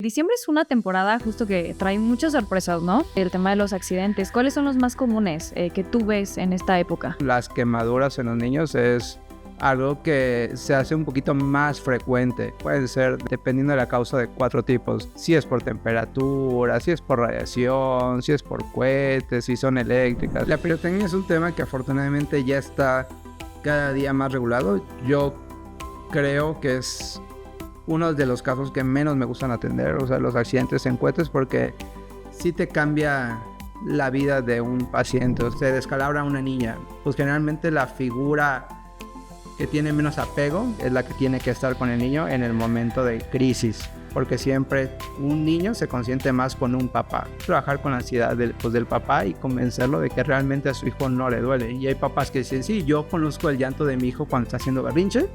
Diciembre es una temporada justo que trae muchas sorpresas, ¿no? El tema de los accidentes. ¿Cuáles son los más comunes que tú ves en esta época? Las quemaduras en los niños es algo que se hace un poquito más frecuente. Pueden ser, dependiendo de la causa, de 4 tipos. Si es por temperatura, si es por radiación, si es por cohetes, si son eléctricas. La pirotecnia es un tema que afortunadamente ya está cada día más regulado. Yo creo que es uno de los casos que menos me gustan atender, o sea, los accidentes en cohetes, porque sí te cambia la vida de un paciente. O sea, se descalabra una niña, pues generalmente la figura que tiene menos apego es la que tiene que estar con el niño en el momento de crisis, porque siempre un niño se consiente más con un papá. Trabajar con la ansiedad del papá y convencerlo de que realmente a su hijo no le duele. Y hay papás que dicen, sí, yo conozco el llanto de mi hijo cuando está haciendo berrinche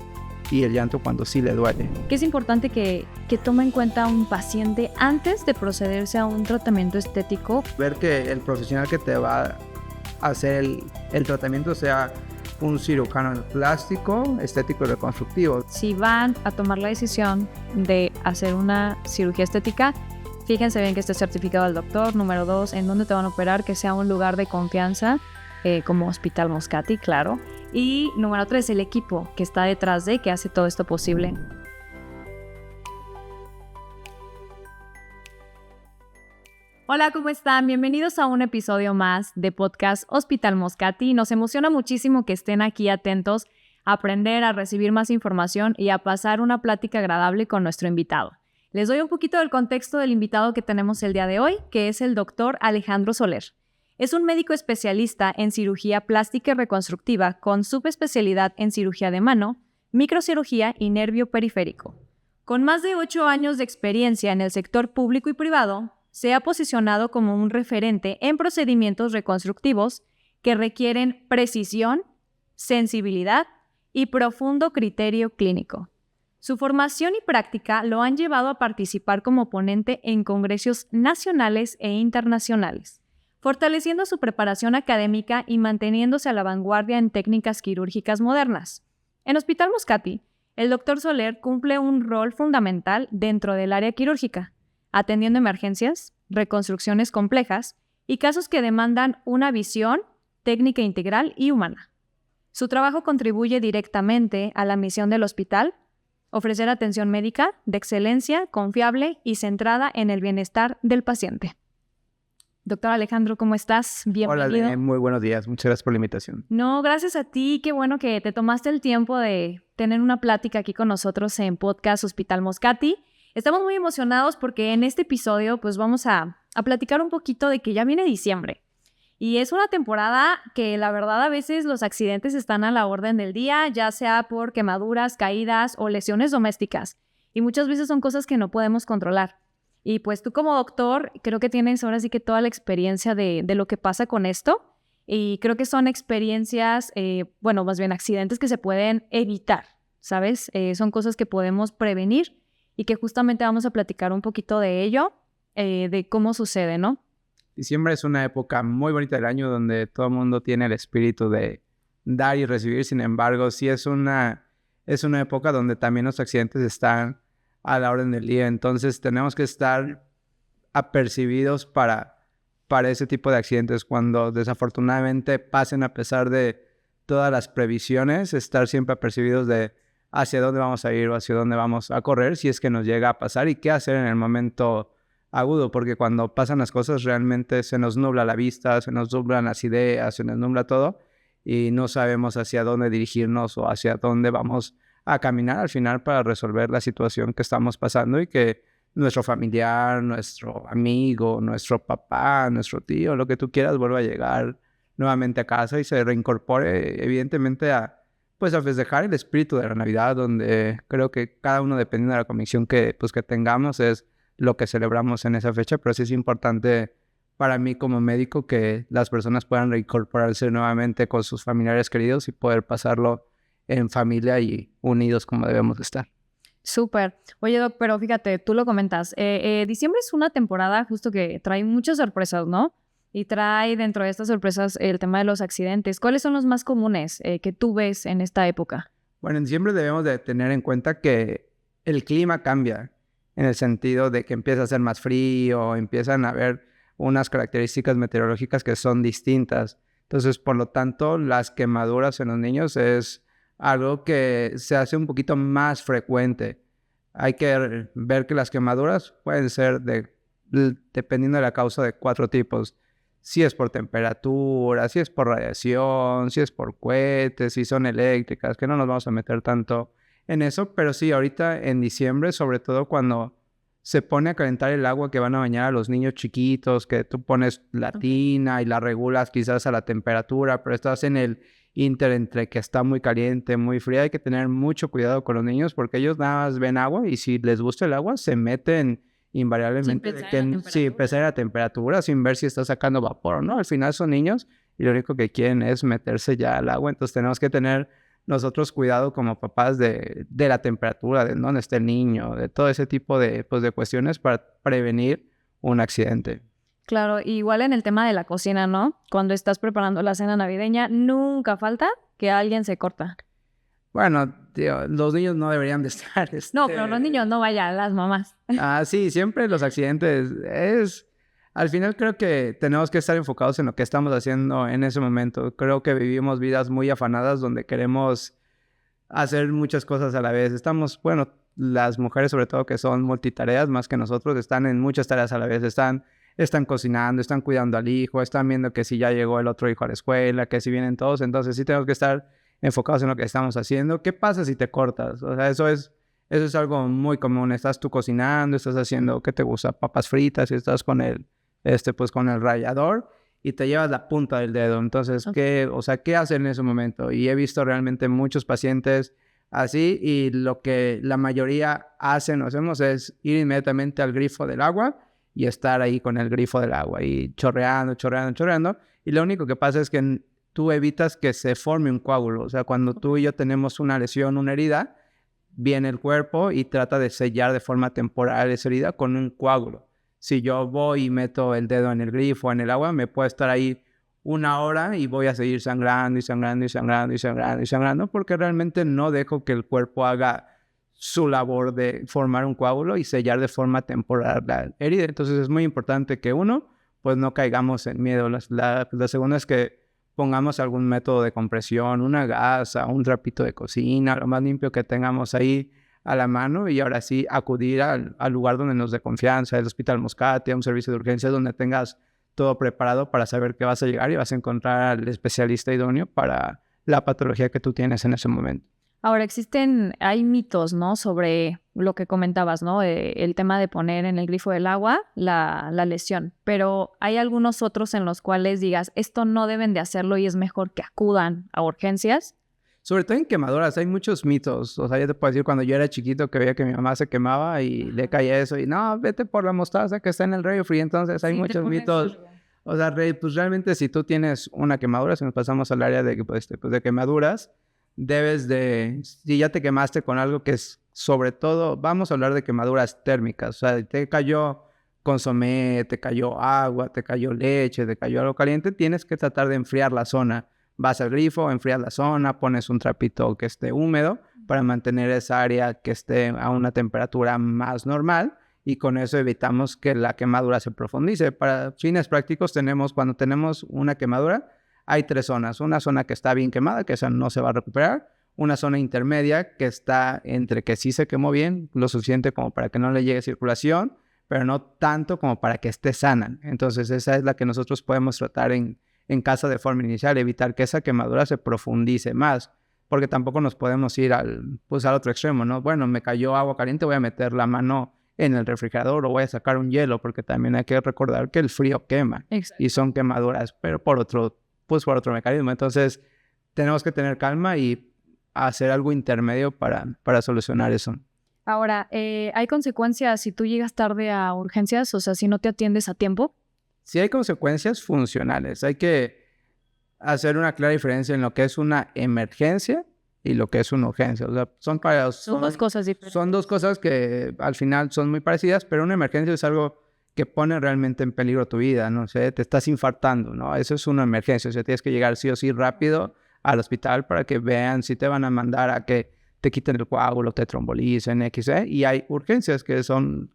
y el llanto cuando sí le duele. Que es importante que tome en cuenta un paciente antes de procederse a un tratamiento estético. Ver que el profesional que te va a hacer el tratamiento sea un cirujano plástico, estético y reconstructivo. Si van a tomar la decisión de hacer una cirugía estética, fíjense bien que esté certificado el doctor. Número 2, en dónde te van a operar, que sea un lugar de confianza, como Hospital Moscati, claro. Y número 3, el equipo que está detrás que hace todo esto posible. Hola, ¿cómo están? Bienvenidos a un episodio más de Podcast Hospital Moscati. Nos emociona muchísimo que estén aquí atentos a aprender, a recibir más información y a pasar una plática agradable con nuestro invitado. Les doy un poquito del contexto del invitado que tenemos el día de hoy, que es el doctor Alejandro Soler. Es un médico especialista en cirugía plástica y reconstructiva con subespecialidad en cirugía de mano, microcirugía y nervio periférico. Con más de 8 años de experiencia en el sector público y privado, se ha posicionado como un referente en procedimientos reconstructivos que requieren precisión, sensibilidad y profundo criterio clínico. Su formación y práctica lo han llevado a participar como ponente en congresos nacionales e internacionales, fortaleciendo su preparación académica y manteniéndose a la vanguardia en técnicas quirúrgicas modernas. En Hospital Moscati, el Dr. Soler cumple un rol fundamental dentro del área quirúrgica, atendiendo emergencias, reconstrucciones complejas y casos que demandan una visión técnica integral y humana. Su trabajo contribuye directamente a la misión del hospital: ofrecer atención médica de excelencia, confiable y centrada en el bienestar del paciente. Doctor Alejandro, ¿cómo estás? Bienvenido. Hola, muy buenos días. Muchas gracias por la invitación. No, gracias a ti. Qué bueno que te tomaste el tiempo de tener una plática aquí con nosotros en Podcast Hospital Moscati. Estamos muy emocionados porque en este episodio pues vamos a platicar un poquito de que ya viene diciembre. Y es una temporada que la verdad a veces los accidentes están a la orden del día, ya sea por quemaduras, caídas o lesiones domésticas. Y muchas veces son cosas que no podemos controlar. Y pues tú como doctor creo que tienes ahora sí que toda la experiencia de lo que pasa con esto. Y creo que son experiencias, más bien accidentes que se pueden evitar, ¿sabes? Son cosas que podemos prevenir y que justamente vamos a platicar un poquito de ello, de cómo sucede, ¿no? Diciembre es una época muy bonita del año donde todo el mundo tiene el espíritu de dar y recibir. Sin embargo, sí es una época donde también los accidentes están a la orden del día. Entonces tenemos que estar apercibidos para ese tipo de accidentes. Cuando desafortunadamente pasen, a pesar de todas las previsiones, estar siempre apercibidos de hacia dónde vamos a ir o hacia dónde vamos a correr si es que nos llega a pasar, y qué hacer en el momento agudo, porque cuando pasan las cosas realmente se nos nubla la vista, se nos nublan las ideas, se nos nubla todo y no sabemos hacia dónde dirigirnos o hacia dónde vamos a caminar al final para resolver la situación que estamos pasando y que nuestro familiar, nuestro amigo, nuestro papá, nuestro tío, lo que tú quieras, vuelva a llegar nuevamente a casa y se reincorpore evidentemente a festejar el espíritu de la Navidad, donde creo que cada uno, dependiendo de la convicción que tengamos, es lo que celebramos en esa fecha. Pero sí es importante para mí como médico que las personas puedan reincorporarse nuevamente con sus familiares queridos y poder pasarlo en familia y unidos como debemos estar. Súper. Oye, Doc, pero fíjate, tú lo comentas, diciembre es una temporada justo que trae muchas sorpresas, ¿no? Y trae dentro de estas sorpresas el tema de los accidentes. ¿Cuáles son los más comunes que tú ves en esta época? Bueno, en diciembre debemos de tener en cuenta que el clima cambia en el sentido de que empieza a hacer más frío, empiezan a haber unas características meteorológicas que son distintas. Entonces, por lo tanto, las quemaduras en los niños es algo que se hace un poquito más frecuente. Hay que ver que las quemaduras pueden ser, dependiendo de la causa, de 4 tipos. Si es por temperatura, si es por radiación, si es por cohetes, si son eléctricas, que no nos vamos a meter tanto en eso. Pero sí, ahorita en diciembre, sobre todo cuando se pone a calentar el agua que van a bañar a los niños chiquitos, que tú pones la tina y la regulas quizás a la temperatura, pero estás en el inter entre que está muy caliente, muy fría. Hay que tener mucho cuidado con los niños porque ellos nada más ven agua y si les gusta el agua se meten invariablemente sin pensar en la temperatura, sin ver si está sacando vapor o no. Al final son niños y lo único que quieren es meterse ya al agua. Entonces tenemos que tener nosotros cuidado como papás de la temperatura, de dónde está el niño, de todo ese tipo de cuestiones para prevenir un accidente. Claro, igual en el tema de la cocina, ¿no? Cuando estás preparando la cena navideña, nunca falta que alguien se corta. Bueno, tío, los niños no deberían de estar... No, pero los niños no vayan, las mamás. Sí, siempre los accidentes es... Al final creo que tenemos que estar enfocados en lo que estamos haciendo en ese momento. Creo que vivimos vidas muy afanadas donde queremos hacer muchas cosas a la vez. Bueno, las mujeres sobre todo que son multitareas más que nosotros, están en muchas tareas a la vez. Están cocinando, están cuidando al hijo, están viendo que si ya llegó el otro hijo a la escuela, que si vienen todos. Entonces sí tenemos que estar enfocados en lo que estamos haciendo. ¿Qué pasa si te cortas? O sea, eso es algo muy común. Estás tú cocinando, estás haciendo, ¿qué te gusta? Papas fritas y estás con con el rallador y te llevas la punta del dedo. Entonces, ¿qué hacen en ese momento? Y he visto realmente muchos pacientes así y lo que la mayoría hacemos es ir inmediatamente al grifo del agua y estar ahí con el grifo del agua y chorreando. Y lo único que pasa es que tú evitas que se forme un coágulo. O sea, cuando tú y yo tenemos una lesión, una herida, viene el cuerpo y trata de sellar de forma temporal esa herida con un coágulo. Si yo voy y meto el dedo en el grifo, en el agua, me puedo estar ahí 1 hora y voy a seguir sangrando porque realmente no dejo que el cuerpo haga su labor de formar un coágulo y sellar de forma temporal la herida. Entonces es muy importante que uno, pues no caigamos en miedo. La segunda es que pongamos algún método de compresión, una gasa, un trapito de cocina, lo más limpio que tengamos ahí a la mano y ahora sí acudir al lugar donde nos dé confianza, el Hospital Moscati, a un servicio de urgencias donde tengas todo preparado para saber que vas a llegar y vas a encontrar al especialista idóneo para la patología que tú tienes en ese momento. Ahora hay mitos, ¿no? Sobre lo que comentabas, ¿no? El tema de poner en el grifo del agua la lesión, pero hay algunos otros en los cuales digas, esto no deben de hacerlo y es mejor que acudan a urgencias. Sobre todo en quemaduras, hay muchos mitos. O sea, yo te puedo decir, cuando yo era chiquito que veía que mi mamá se quemaba y le caía eso y no, vete por la mostaza que está en el refri. Entonces hay muchos mitos. O sea, pues realmente si tú tienes una quemadura, si nos pasamos al área de quemaduras, si ya te quemaste con algo que es, sobre todo, vamos a hablar de quemaduras térmicas. O sea, te cayó consomé, te cayó agua, te cayó leche, te cayó algo caliente, tienes que tratar de enfriar la zona. Vas al grifo, enfrías la zona, pones un trapito que esté húmedo para mantener esa área que esté a una temperatura más normal y con eso evitamos que la quemadura se profundice. Para fines prácticos cuando tenemos una quemadura, hay 3 zonas. Una zona que está bien quemada, que esa no se va a recuperar. Una zona intermedia que está entre que sí se quemó bien, lo suficiente como para que no le llegue circulación, pero no tanto como para que esté sana. Entonces esa es la que nosotros podemos tratar en casa de forma inicial, evitar que esa quemadura se profundice más, porque tampoco nos podemos ir al otro extremo, ¿no? Bueno, me cayó agua caliente, voy a meter la mano en el refrigerador o voy a sacar un hielo, porque también hay que recordar que el frío quema. Exacto. Y son quemaduras, pero por otro mecanismo. Entonces, tenemos que tener calma y hacer algo intermedio para solucionar eso. Ahora, ¿hay consecuencias si tú llegas tarde a urgencias? O sea, si no te atiendes a tiempo. Sí hay consecuencias funcionales. Hay que hacer una clara diferencia en lo que es una emergencia y lo que es una urgencia. O sea, son 2 cosas diferentes. Son 2 cosas que al final son muy parecidas, pero una emergencia es algo que pone realmente en peligro tu vida. No sé, te estás infartando, ¿no? Eso es una emergencia. O sea, tienes que llegar sí o sí rápido al hospital para que vean si te van a mandar a que te quiten el coágulo, te trombolicen, XY, y hay urgencias que son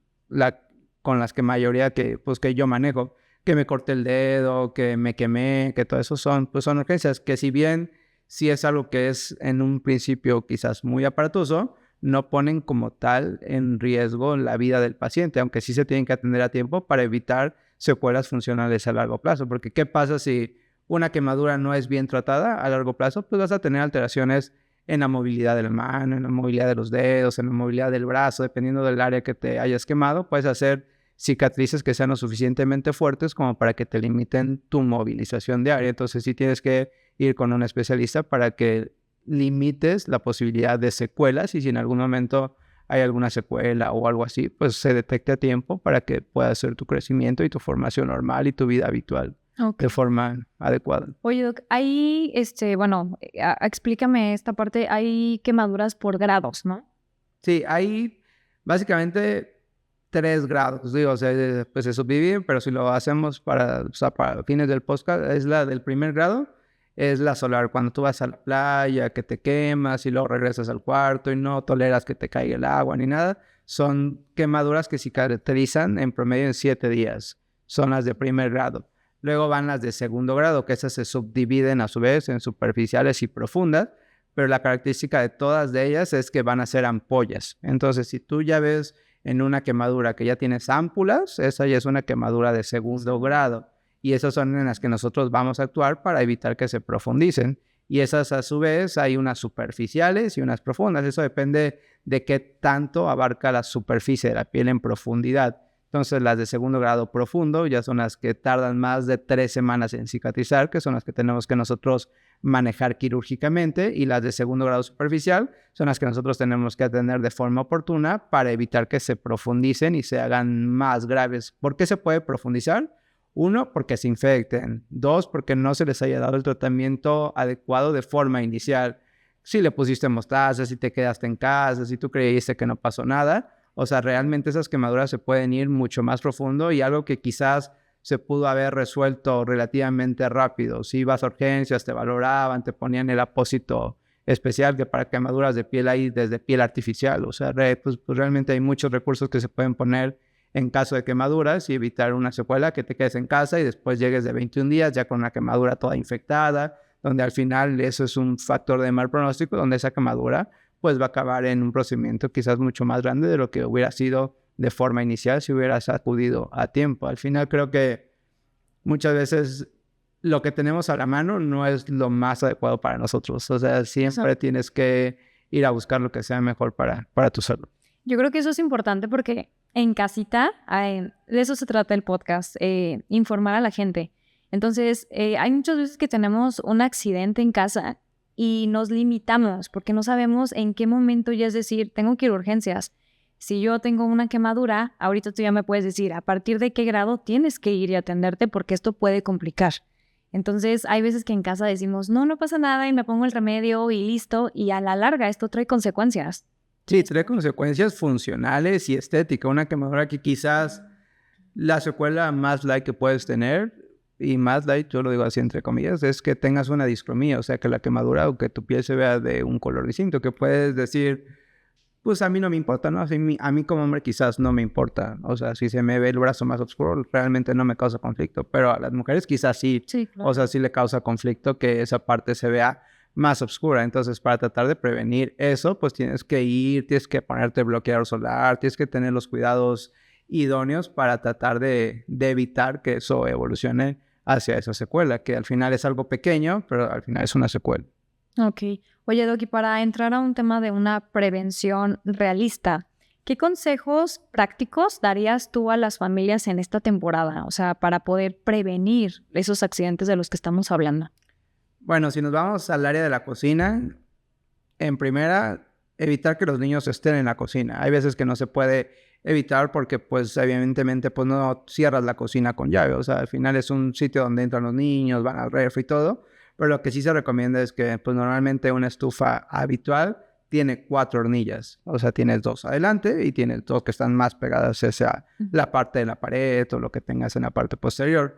con las que mayoría que yo manejo, que me corté el dedo, que me quemé, que todo eso son urgencias que si bien sí es algo que es en un principio quizás muy aparatoso, no ponen como tal en riesgo la vida del paciente, aunque sí se tienen que atender a tiempo para evitar secuelas funcionales a largo plazo. Porque ¿qué pasa si una quemadura no es bien tratada a largo plazo? Pues vas a tener alteraciones en la movilidad de la mano, en la movilidad de los dedos, en la movilidad del brazo, dependiendo del área que te hayas quemado. Puedes hacer cicatrices que sean lo suficientemente fuertes como para que te limiten tu movilización diaria. Entonces sí tienes que ir con un especialista para que limites la posibilidad de secuelas y si en algún momento hay alguna secuela o algo así, pues se detecte a tiempo para que puedas hacer tu crecimiento y tu formación normal y tu vida habitual de forma adecuada. Oye, Doc, ahí, explícame esta parte, hay quemaduras por grados, ¿no? Sí, hay básicamente 3 grados, digo, o sea, pues se subdividen, pero si lo hacemos para fines del podcast, es la del primer grado, es la solar, cuando tú vas a la playa, que te quemas y luego regresas al cuarto y no toleras que te caiga el agua ni nada, son quemaduras que cicatrizan en promedio en 7 días, son las de primer grado. Luego van las de segundo grado, que esas se subdividen a su vez en superficiales y profundas, pero la característica de todas de ellas es que van a ser ampollas. Entonces, si tú ya ves en una quemadura que ya tienes ámpulas, esa ya es una quemadura de segundo grado. Y esas son en las que nosotros vamos a actuar para evitar que se profundicen. Y esas a su vez hay unas superficiales y unas profundas. Eso depende de qué tanto abarca la superficie de la piel en profundidad. Entonces las de segundo grado profundo ya son las que tardan más de 3 semanas en cicatrizar, que son las que tenemos que nosotros manejar quirúrgicamente, y las de segundo grado superficial son las que nosotros tenemos que atender de forma oportuna para evitar que se profundicen y se hagan más graves. ¿Por qué se puede profundizar? 1, porque se infecten. 2, porque no se les haya dado el tratamiento adecuado de forma inicial. Si le pusiste mostaza, si te quedaste en casa, si tú creíste que no pasó nada. O sea, realmente esas quemaduras se pueden ir mucho más profundo y algo que quizás se pudo haber resuelto relativamente rápido. Si ibas a urgencias, te valoraban, te ponían el apósito especial, que para quemaduras de piel hay desde piel artificial. O sea, pues realmente hay muchos recursos que se pueden poner en caso de quemaduras y evitar una secuela, que te quedes en casa y después llegues de 21 días ya con una quemadura toda infectada, donde al final eso es un factor de mal pronóstico, donde esa quemadura pues va a acabar en un procedimiento quizás mucho más grande de lo que hubiera sido de forma inicial si hubieras acudido a tiempo. Al final creo que muchas veces lo que tenemos a la mano no es lo más adecuado para nosotros. O sea, siempre tienes que ir a buscar lo que sea mejor para tu salud. Yo creo que eso es importante porque en casita, de eso se trata el podcast, informar a la gente. Entonces, hay muchas veces que tenemos un accidente en casa y nos limitamos porque no sabemos en qué momento ya es decir, tengo que ir a urgencias. Si yo tengo una quemadura, ahorita tú ya me puedes decir a partir de qué grado tienes que ir y atenderte porque esto puede complicar. Entonces, hay veces que en casa decimos, no pasa nada y me pongo el remedio y listo, y a la larga esto trae consecuencias. Sí, trae consecuencias funcionales y estéticas. Una quemadura que quizás la secuela más light que puedes tener, y más light, yo lo digo así entre comillas, es que tengas una discromía, o sea, que la quemadura o que tu piel se vea de un color distinto, que puedes decir, pues a mí no me importa, ¿no? A mí como hombre quizás no me importa, o sea, si se me ve el brazo más oscuro, realmente no me causa conflicto, pero a las mujeres quizás sí, claro. O sea, sí le causa conflicto que esa parte se vea más oscura. Entonces, para tratar de prevenir eso, pues tienes que ponerte bloqueador solar, tienes que tener los cuidados idóneos para tratar de evitar que eso evolucione hacia esa secuela, que al final es algo pequeño, pero al final es una secuela. Ok. Oye, Doc, y para entrar a un tema de una prevención realista, ¿qué consejos prácticos darías tú a las familias en esta temporada? O sea, para poder prevenir esos accidentes de los que estamos hablando. Bueno, si nos vamos al área de la cocina, en primera, evitar que los niños estén en la cocina. Hay veces que no se puede evitar porque, pues, evidentemente, pues no cierras la cocina con llave. O sea, al final es un sitio donde entran los niños, van al refri y todo. Pero lo que sí se recomienda es que, pues, normalmente una estufa habitual tiene 4 hornillas. O sea, tienes 2 adelante y tienes 2 que están más pegadas hacia la parte de la pared o lo que tengas en la parte posterior.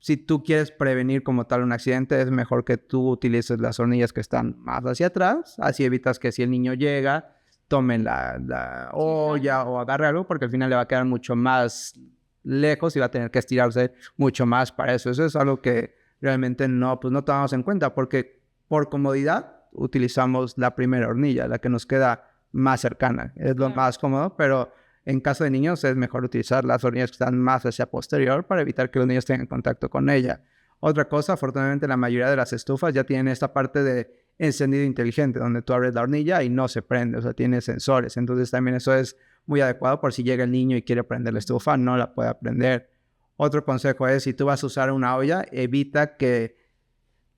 si tú quieres prevenir como tal un accidente, es mejor que tú utilices las hornillas que están más hacia atrás. Así evitas que si el niño llega, tome la olla o agarre algo, porque al final le va a quedar mucho más lejos y va a tener que estirarse mucho más para eso. Eso es algo que realmente no tomamos en cuenta, porque por comodidad utilizamos la primera hornilla, la que nos queda más cercana. Es lo más cómodo, pero en caso de niños es mejor utilizar las hornillas que están más hacia posterior para evitar que los niños tengan contacto con ella. Otra cosa, afortunadamente la mayoría de las estufas ya tienen esta parte de encendido inteligente, donde tú abres la hornilla y no se prende, o sea, tiene sensores. Entonces también eso es muy adecuado por si llega el niño y quiere prender la estufa, no la pueda prender. Otro consejo es, si tú vas a usar una olla, evita que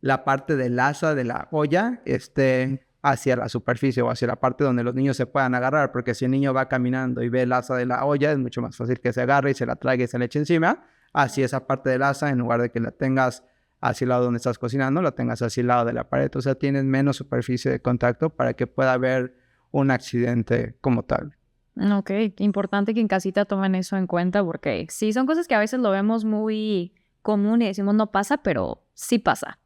la parte del asa de la olla esté hacia la superficie o hacia la parte donde los niños se puedan agarrar, porque si el niño va caminando y ve el asa de la olla, es mucho más fácil que se agarre y se la traiga y se le eche encima. Así esa parte del asa, en lugar de que la tengas hacia el lado donde estás cocinando, la tengas hacia el lado de la pared. O sea, tienes menos superficie de contacto para que pueda haber un accidente como tal. Ok, importante que en casita tomen eso en cuenta, porque sí, son cosas que a veces lo vemos muy común y decimos no pasa, pero sí pasa.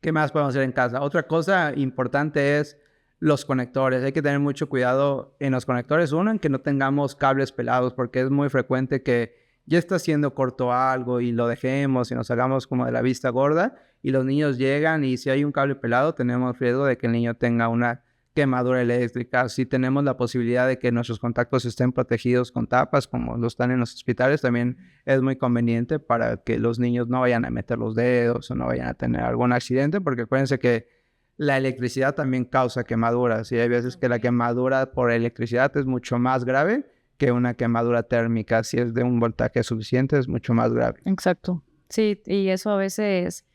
¿Qué más podemos hacer en casa? Otra cosa importante es los conectores. Hay que tener mucho cuidado en los conectores. Uno, en que no tengamos cables pelados, porque es muy frecuente que ya está haciendo corto algo y lo dejemos y nos hagamos como de la vista gorda y los niños llegan y si hay un cable pelado tenemos riesgo de que el niño tenga una quemadura eléctrica. Si tenemos la posibilidad de que nuestros contactos estén protegidos con tapas, como lo están en los hospitales, también es muy conveniente para que los niños no vayan a meter los dedos o no vayan a tener algún accidente, porque acuérdense que la electricidad también causa quemaduras y hay veces que la quemadura por electricidad es mucho más grave que una quemadura térmica. Si es de un voltaje suficiente, es mucho más grave. Exacto. Sí, y eso a veces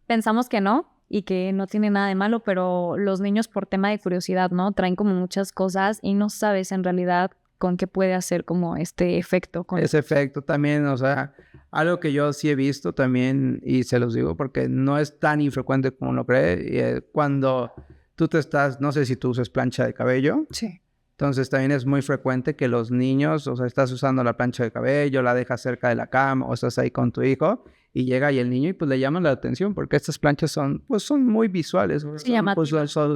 pensamos que no y que no tiene nada de malo, pero los niños por tema de curiosidad, ¿no? Traen como muchas cosas y no sabes en realidad con qué puede hacer como este efecto. Ese efecto también, o sea, algo que yo sí he visto también, y se los digo porque no es tan infrecuente como uno cree, cuando tú te estás, no sé si tú usas plancha de cabello. Sí. Entonces también es muy frecuente que los niños, o sea, estás usando la plancha de cabello, la dejas cerca de la cama o estás ahí con tu hijo y llega y el niño y pues le llama la atención porque estas planchas son muy visuales, Sí,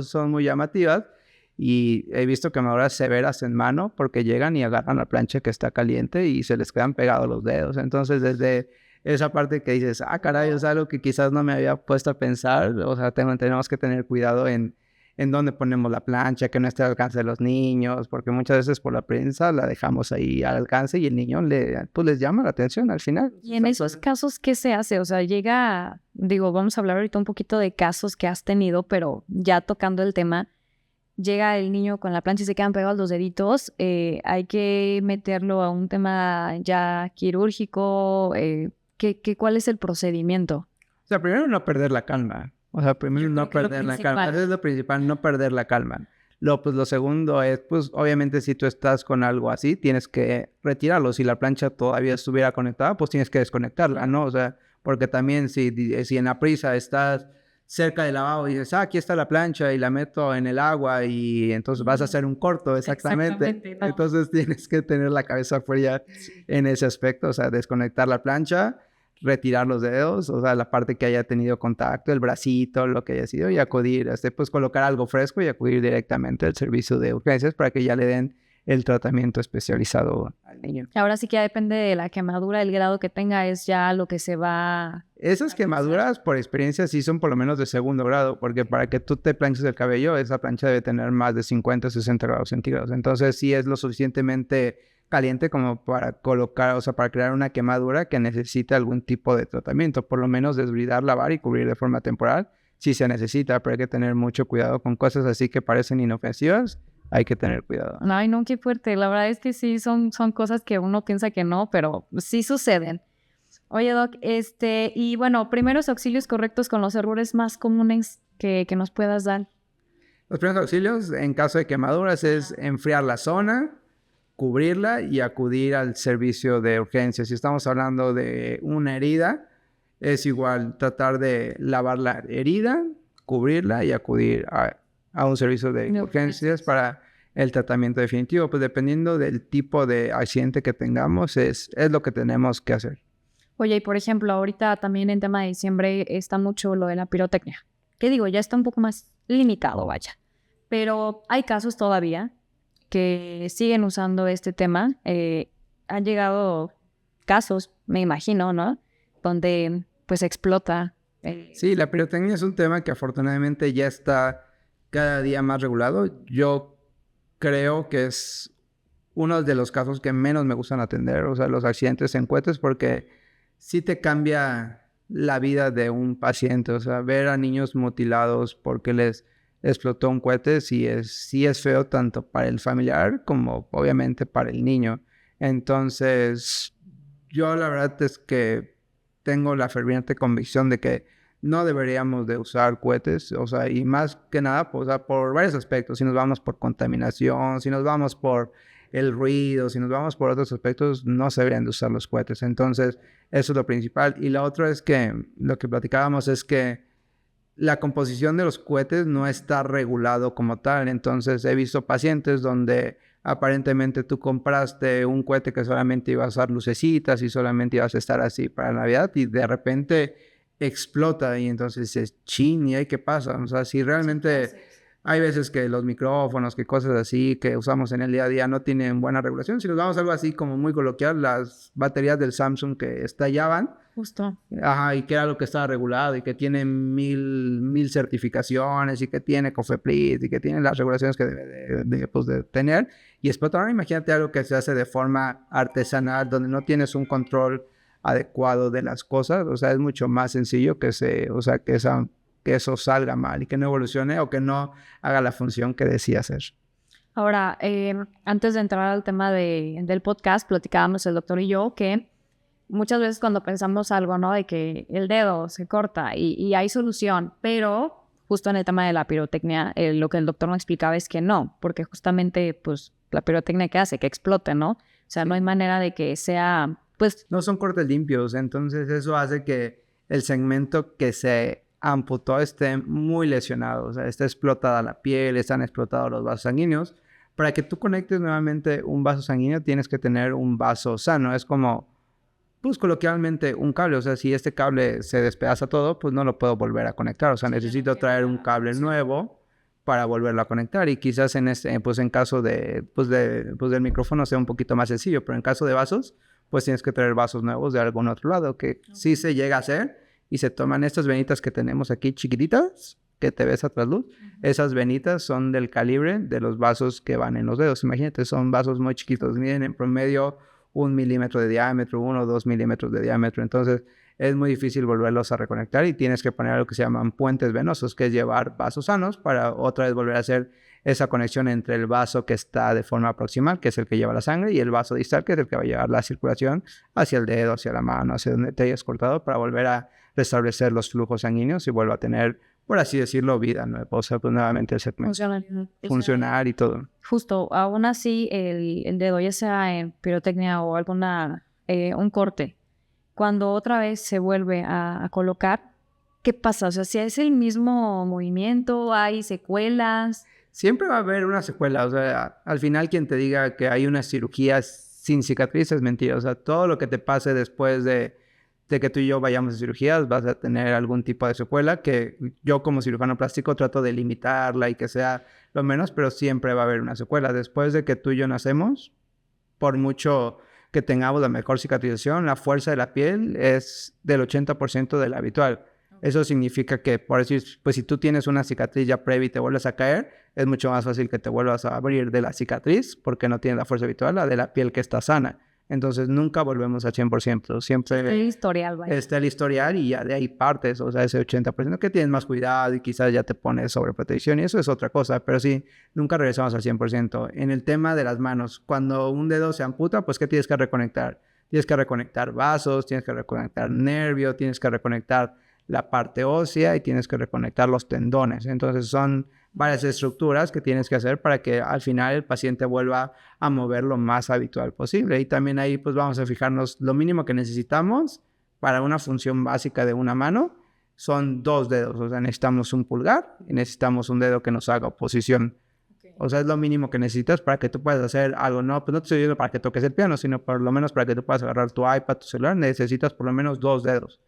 son muy llamativas y he visto quemaduras severas en mano porque llegan y agarran la plancha que está caliente y se les quedan pegados los dedos. Entonces desde esa parte que dices, caray, es algo que quizás no me había puesto a pensar, o sea, tenemos que tener cuidado en dónde ponemos la plancha, que no esté al alcance de los niños, porque muchas veces por la prensa la dejamos ahí al alcance y el niño les llama la atención al final. Y en esos casos, ¿qué se hace? O sea, vamos a hablar ahorita un poquito de casos que has tenido, pero ya tocando el tema, llega el niño con la plancha y se quedan pegados los deditos, hay que meterlo a un tema ya quirúrgico, ¿cuál es el procedimiento? O sea, primero no perder la calma. O sea, primero no perder la calma. Eso es lo principal, no perder la calma. Lo segundo es, pues, obviamente si tú estás con algo así, tienes que retirarlo. Si la plancha todavía estuviera conectada, pues tienes que desconectarla, ¿no? O sea, porque también si en la prisa estás cerca del lavabo y dices, aquí está la plancha y la meto en el agua y entonces vas a hacer un corto, exactamente. No. Entonces tienes que tener la cabeza fría en ese aspecto, o sea, desconectar la plancha, retirar los dedos, o sea, la parte que haya tenido contacto, el bracito, lo que haya sido, y acudir, pues colocar algo fresco y acudir directamente al servicio de urgencias para que ya le den el tratamiento especializado al niño. Ahora sí que ya depende de la quemadura, el grado que tenga, es ya lo que se va... Esas quemaduras, por experiencia, sí son por lo menos de segundo grado, porque para que tú te planches el cabello, esa plancha debe tener más de 50 o 60 grados centígrados. Entonces, sí es lo suficientemente caliente como para colocar, o sea, para crear una quemadura que necesita algún tipo de tratamiento, por lo menos desbridar, lavar y cubrir de forma temporal, si se necesita, pero hay que tener mucho cuidado con cosas así que parecen inofensivas, hay que tener cuidado. Ay, no, qué fuerte, la verdad es que sí, son cosas que uno piensa que no, pero sí suceden. Oye, Doc, y bueno, primeros auxilios correctos con los errores más comunes que nos puedas dar. Los primeros auxilios en caso de quemaduras es enfriar la zona, cubrirla y acudir al servicio de urgencias. Si estamos hablando de una herida, es igual tratar de lavar la herida, cubrirla y acudir a un servicio de urgencias para el tratamiento definitivo. Pues dependiendo del tipo de accidente que tengamos, es lo que tenemos que hacer. Oye, y por ejemplo, ahorita también en tema de diciembre está mucho lo de la pirotecnia. ¿Qué digo? Ya está un poco más limitado, vaya. Pero hay casos todavía que siguen usando este tema. Han llegado casos, me imagino, ¿no? Donde pues explota. Sí, la pirotecnia es un tema que afortunadamente ya está cada día más regulado. Yo creo que es uno de los casos que menos me gustan atender, o sea, los accidentes en cohetes, porque sí te cambia la vida de un paciente, o sea, ver a niños mutilados porque les explotó un cohete sí es feo tanto para el familiar como obviamente para el niño. Entonces, yo la verdad es que tengo la ferviente convicción de que no deberíamos de usar cohetes, o sea, y más que nada, pues, o sea, por varios aspectos. Si nos vamos por contaminación, si nos vamos por el ruido, si nos vamos por otros aspectos, no se deberían de usar los cohetes. Entonces, eso es lo principal. Y lo otro es que lo que platicábamos es que la composición de los cohetes no está regulado como tal. Entonces, he visto pacientes donde aparentemente tú compraste un cohete que solamente iba a usar lucecitas y solamente ibas a estar así para Navidad y de repente explota y entonces dices, chin, ¿y ahí qué pasa? O sea, si realmente hay veces que los micrófonos, que cosas así que usamos en el día a día no tienen buena regulación. Si nos vamos a algo así como muy coloquial, las baterías del Samsung que estallaban, Justo. ajá, y que era lo que estaba regulado y que tiene mil certificaciones y que tiene COFEPRIS y que tiene las regulaciones que debe de tener y explota. Ahora imagínate algo que se hace de forma artesanal donde no tienes un control adecuado de las cosas, o sea, es mucho más sencillo que eso salga mal y que no evolucione o que no haga la función que decía hacer. Ahora, antes de entrar al tema del podcast, platicábamos el doctor y yo que muchas veces cuando pensamos algo, ¿no? De que el dedo se corta y hay solución, pero justo en el tema de la pirotecnia, lo que el doctor nos explicaba es que no, porque justamente, pues, la pirotecnia que hace, que explote, ¿no? O sea, no hay manera de que sea, pues... No son cortes limpios, entonces eso hace que el segmento que se amputó esté muy lesionado, o sea, está explotada la piel, están explotados los vasos sanguíneos. Para que tú conectes nuevamente un vaso sanguíneo, tienes que tener un vaso sano. Es como, pues coloquialmente, un cable. O sea, si este cable se despedaza todo, pues no lo puedo volver a conectar. O sea, necesito traer un cable nuevo para volverlo a conectar. Y quizás pues en caso del micrófono sea un poquito más sencillo, pero en caso de vasos, pues tienes que traer vasos nuevos de algún otro lado, que sí se llega a hacer y se toman estas venitas que tenemos aquí chiquititas, que te ves a trasluz. Esas venitas son del calibre de los vasos que van en los dedos. Imagínate, son vasos muy chiquitos, miden en promedio 1 milímetro de diámetro, 1 o 2 milímetros de diámetro. Entonces, es muy difícil volverlos a reconectar y tienes que poner algo que se llaman puentes venosos, que es llevar vasos sanos para otra vez volver a hacer esa conexión entre el vaso que está de forma proximal, que es el que lleva la sangre, y el vaso distal, que es el que va a llevar la circulación hacia el dedo, hacia la mano, hacia donde te hayas cortado, para volver a restablecer los flujos sanguíneos y vuelva a tener, por así decirlo, vida, ¿no? O sea, pues nuevamente el segmento. Funcionar y todo. Justo, aún así, el dedo, ya sea en pirotecnia o un corte, cuando otra vez se vuelve a colocar, ¿qué pasa? O sea, si es el mismo movimiento, hay secuelas. Siempre va a haber una secuela, o sea, al final quien te diga que hay una cirugía sin cicatriz es mentira, o sea, todo lo que te pase después de que tú y yo vayamos a cirugías, vas a tener algún tipo de secuela que yo como cirujano plástico trato de limitarla y que sea lo menos, pero siempre va a haber una secuela. Después de que tú y yo nacemos, por mucho que tengamos la mejor cicatrización, la fuerza de la piel es del 80% de la habitual. Eso significa que, por decir, pues si tú tienes una cicatriz ya previa y te vuelves a caer, es mucho más fácil que te vuelvas a abrir de la cicatriz porque no tienes la fuerza habitual, la de la piel que está sana. Entonces, nunca volvemos al 100%. Siempre el historial, vaya. Está el historial y ya de ahí partes, o sea, ese 80% que tienes más cuidado y quizás ya te pones sobreprotección y eso es otra cosa, pero sí, nunca regresamos al 100%. En el tema de las manos, cuando un dedo se amputa, pues, ¿qué tienes que reconectar? Tienes que reconectar vasos, tienes que reconectar nervio, tienes que reconectar la parte ósea y tienes que reconectar los tendones. Entonces, son varias estructuras que tienes que hacer para que al final el paciente vuelva a mover lo más habitual posible. Y también ahí pues vamos a fijarnos lo mínimo que necesitamos para una función básica de una mano son 2 dedos. O sea, necesitamos un pulgar y necesitamos un dedo que nos haga oposición. O sea, es lo mínimo que necesitas para que tú puedas hacer algo. No, pues no te estoy diciendo para que toques el piano, sino por lo menos para que tú puedas agarrar tu iPad, tu celular, necesitas por lo menos 2 dedos.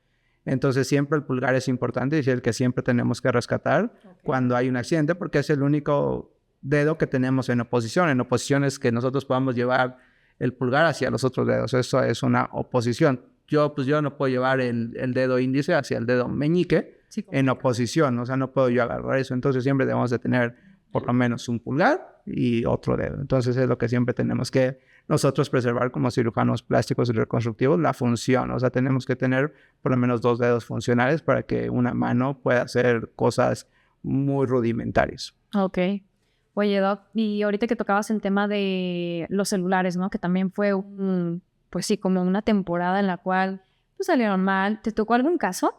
Entonces siempre el pulgar es importante y es el que siempre tenemos que rescatar cuando hay un accidente, porque es el único dedo que tenemos en oposición. En oposición es que nosotros podamos llevar el pulgar hacia los otros dedos. Eso es una oposición. Yo no puedo llevar el dedo índice hacia el dedo meñique en oposición. O sea, no puedo yo agarrar eso. Entonces siempre debemos de tener por lo menos un pulgar y otro dedo. Entonces es lo que siempre tenemos que nosotros preservar como cirujanos plásticos y reconstructivos, la función. O sea, tenemos que tener por lo menos 2 dedos funcionales para que una mano pueda hacer cosas muy rudimentarias. Ok. Oye, Doc, y ahorita que tocabas el tema de los celulares, ¿no? Que también fue pues sí, como una temporada en la cual pues, salieron mal. ¿Te tocó algún caso?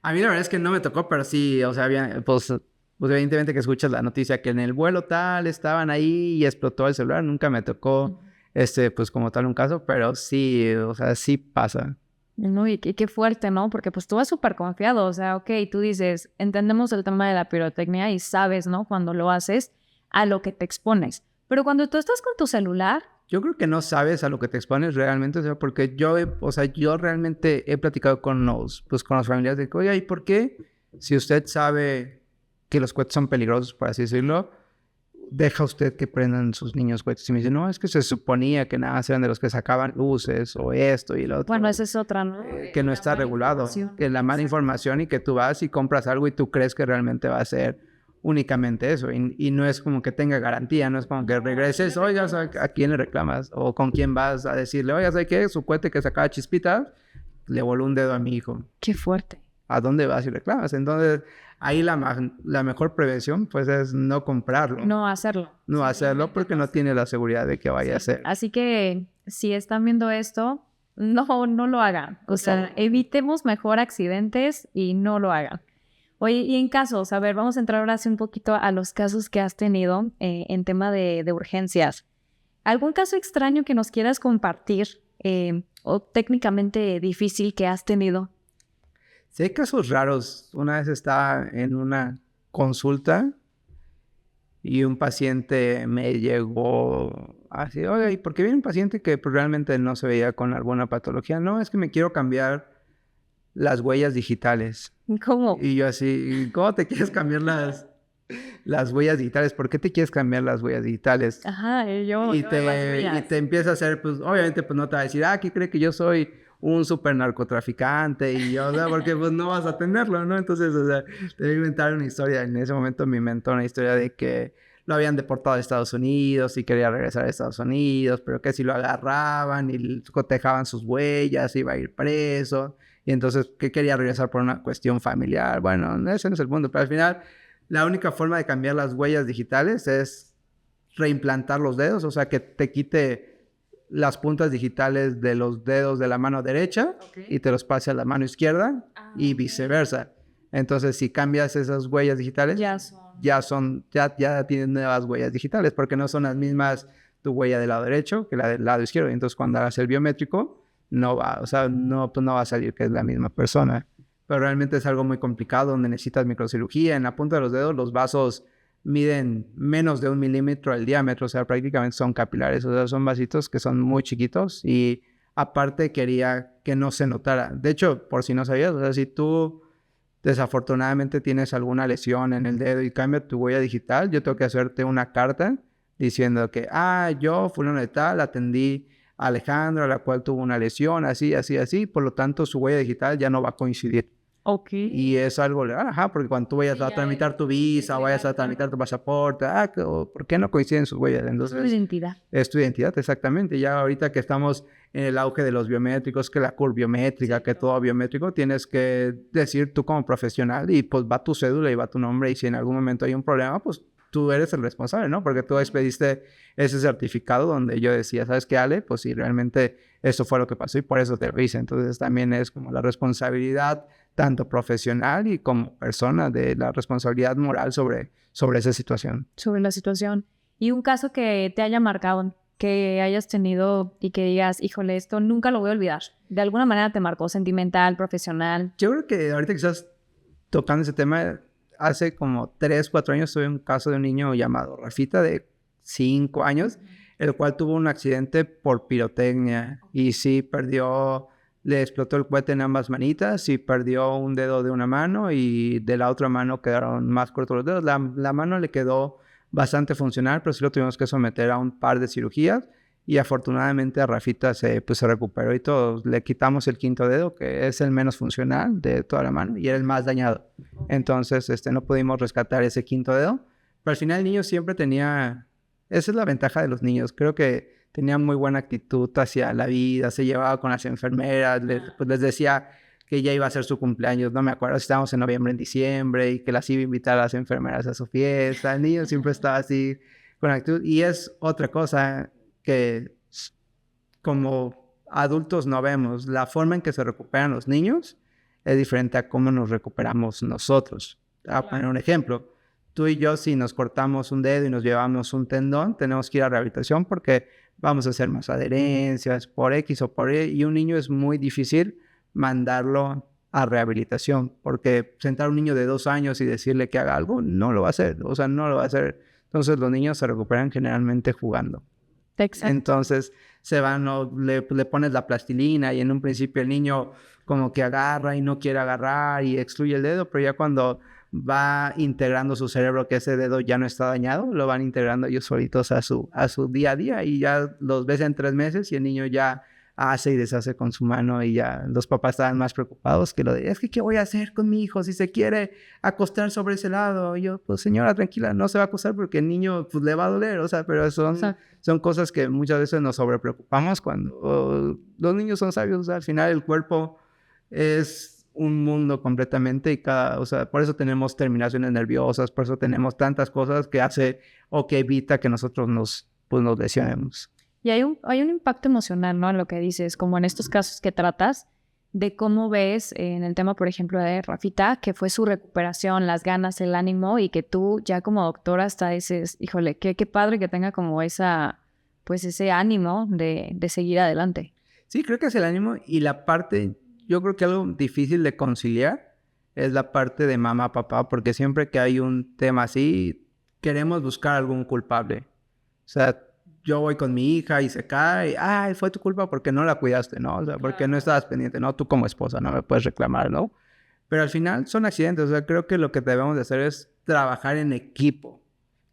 A mí la verdad es que no me tocó, pero sí, o sea, pues evidentemente que escuchas la noticia que en el vuelo tal estaban ahí y explotó el celular. Nunca me tocó, pues como tal un caso, pero sí, o sea, sí pasa. No, y qué fuerte, ¿no? Porque pues tú vas súper confiado, o sea, ok, tú dices, entendemos el tema de la pirotecnia y sabes, ¿no? Cuando lo haces, a lo que te expones. Pero cuando tú estás con tu celular... Yo creo que no sabes a lo que te expones realmente, o sea, porque yo realmente he platicado con los familiares de que, oye, ¿y por qué? Si usted sabe que los cohetes son peligrosos, por así decirlo, deja usted que prendan sus niños cohetes. Y me dice, no, es que se suponía que nada, eran de los que sacaban luces o esto y lo otro. Bueno, esa es otra, ¿no? Que no está regulado, que la mala información y que tú vas y compras algo y tú crees que realmente va a ser únicamente eso y no es como que tenga garantía, no es como que regreses, oiga, ¿a quién le reclamas? O con quién vas a decirle, oiga, ¿sabes qué? Su cohete que sacaba chispitas, le voló un dedo a mi hijo. ¡Qué fuerte! ¿A dónde vas y reclamas? Entonces, ahí la mejor prevención, pues, es no comprarlo. No hacerlo. No hacerlo porque no tiene la seguridad de que vaya a ser. Así que, si están viendo esto, no lo hagan. O sea, evitemos mejor accidentes y no lo hagan. Oye, y en casos, a ver, vamos a entrar ahora sí un poquito a los casos que has tenido en tema de urgencias. ¿Algún caso extraño que nos quieras compartir o técnicamente difícil que has tenido? Sí, hay casos raros. Una vez estaba en una consulta y un paciente me llegó así, oye, ¿y por qué viene un paciente que pues, realmente no se veía con alguna patología? No, es que me quiero cambiar las huellas digitales. ¿Cómo? Y yo así, ¿cómo te quieres cambiar las huellas digitales? ¿Por qué te quieres cambiar las huellas digitales? Ajá, y te empieza a hacer, pues obviamente pues no te va a decir, ¿qué cree que yo soy un super narcotraficante? Y yo, o sea, porque pues no vas a tenerlo, ¿no? Entonces, o sea, te voy a inventar una historia. En ese momento me inventó una historia de que lo habían deportado a Estados Unidos y quería regresar a Estados Unidos, pero que si lo agarraban y cotejaban sus huellas, iba a ir preso. Y entonces, que quería regresar por una cuestión familiar. Bueno, ese no es el punto. Pero al final, la única forma de cambiar las huellas digitales es reimplantar los dedos. O sea, que te quite las puntas digitales de los dedos de la mano derecha y te los pase a la mano izquierda y viceversa. Entonces, si cambias esas huellas digitales, ya tienes nuevas huellas digitales porque no son las mismas tu huella del lado derecho que la del lado izquierdo. Y entonces, cuando hagas el biométrico, no va a salir que es la misma persona. Pero realmente es algo muy complicado donde necesitas microcirugía. En la punta de los dedos los vasos miden menos de 1 milímetro el diámetro, o sea, prácticamente son capilares, o sea, son vasitos que son muy chiquitos y aparte quería que no se notara. De hecho, por si no sabías, o sea, si tú desafortunadamente tienes alguna lesión en el dedo y cambia tu huella digital, yo tengo que hacerte una carta diciendo que, yo, fulano de tal, atendí a Alejandro, a la cual tuvo una lesión, así, por lo tanto su huella digital ya no va a coincidir. Ok. Y es algo legal, porque cuando tú vayas a tramitar tu visa, vayas a tramitar tu pasaporte, ¿por qué no coinciden sus huellas? Entonces, es tu identidad. Es tu identidad, exactamente. Ya ahorita que estamos en el auge de los biométricos, que la CURP biométrica, que todo biométrico, tienes que decir tú como profesional y pues va tu cédula y va tu nombre y si en algún momento hay un problema, pues tú eres el responsable, ¿no? Porque tú expediste ese certificado donde yo decía, ¿sabes qué, Ale? Pues sí, realmente eso fue lo que pasó y por eso te lo hice. Entonces también es como la responsabilidad tanto profesional y como persona de la responsabilidad moral sobre esa situación. Sobre la situación. Y un caso que te haya marcado, que hayas tenido y que digas, híjole, esto nunca lo voy a olvidar. De alguna manera te marcó sentimental, profesional. Yo creo que ahorita que estás tocando ese tema, hace como 3, 4 años tuve un caso de un niño llamado Rafita de 5 años, el cual tuvo un accidente por pirotecnia y sí le explotó el cohete en ambas manitas y perdió un dedo de una mano y de la otra mano quedaron más cortos los dedos. La mano le quedó bastante funcional, pero sí lo tuvimos que someter a un par de cirugías y afortunadamente a Rafita se recuperó y todo. Le quitamos el 5º dedo, que es el menos funcional de toda la mano y era el más dañado. Entonces no pudimos rescatar ese 5º dedo, pero al final el niño siempre tenía... Esa es la ventaja de los niños. Creo que tenía muy buena actitud hacia la vida, se llevaba con las enfermeras, les decía que ya iba a ser su cumpleaños, no me acuerdo si estábamos en noviembre, en diciembre, y que las iba a invitar a las enfermeras a su fiesta. El niño siempre estaba así con actitud. Y es otra cosa que como adultos no vemos. La forma en que se recuperan los niños es diferente a cómo nos recuperamos nosotros. A poner un ejemplo. Tú y yo, si nos cortamos un dedo y nos llevamos un tendón, tenemos que ir a rehabilitación porque vamos a hacer más adherencias por X o por Y. Y un niño es muy difícil mandarlo a rehabilitación porque sentar a un niño de 2 años y decirle que haga algo, no lo va a hacer. O sea, no lo va a hacer. Entonces, los niños se recuperan generalmente jugando. Exacto. Entonces, le pones la plastilina y en un principio el niño como que agarra y no quiere agarrar y excluye el dedo, pero ya cuando va integrando su cerebro que ese dedo ya no está dañado, lo van integrando ellos solitos a su día a día y ya los ves en 3 meses y el niño ya hace y deshace con su mano y ya los papás estaban más preocupados que lo de, es que ¿qué voy a hacer con mi hijo si se quiere acostar sobre ese lado? Y yo, pues señora, tranquila, no se va a acostar porque el niño pues le va a doler, o sea, pero son cosas que muchas veces nos sobrepreocupamos cuando los niños son sabios, o sea, al final el cuerpo es un mundo completamente y o sea, por eso tenemos terminaciones nerviosas, por eso tenemos tantas cosas que hace o que evita que nosotros nos lesionemos. Y hay un impacto emocional, ¿no? En lo que dices, como en estos casos que tratas, de cómo ves en el tema, por ejemplo, de Rafita, que fue su recuperación, las ganas, el ánimo, y que tú ya como doctora hasta dices, híjole, qué padre que tenga como ese ánimo de seguir adelante. Sí, creo que es el ánimo y la parte, yo creo que algo difícil de conciliar es la parte de mamá, papá, porque siempre que hay un tema así, queremos buscar algún culpable. O sea, yo voy con mi hija y se cae, ay, fue tu culpa porque no la cuidaste, ¿no? O sea, porque no estabas pendiente, ¿no? Tú como esposa no me puedes reclamar, ¿no? Pero al final son accidentes, o sea, creo que lo que debemos de hacer es trabajar en equipo,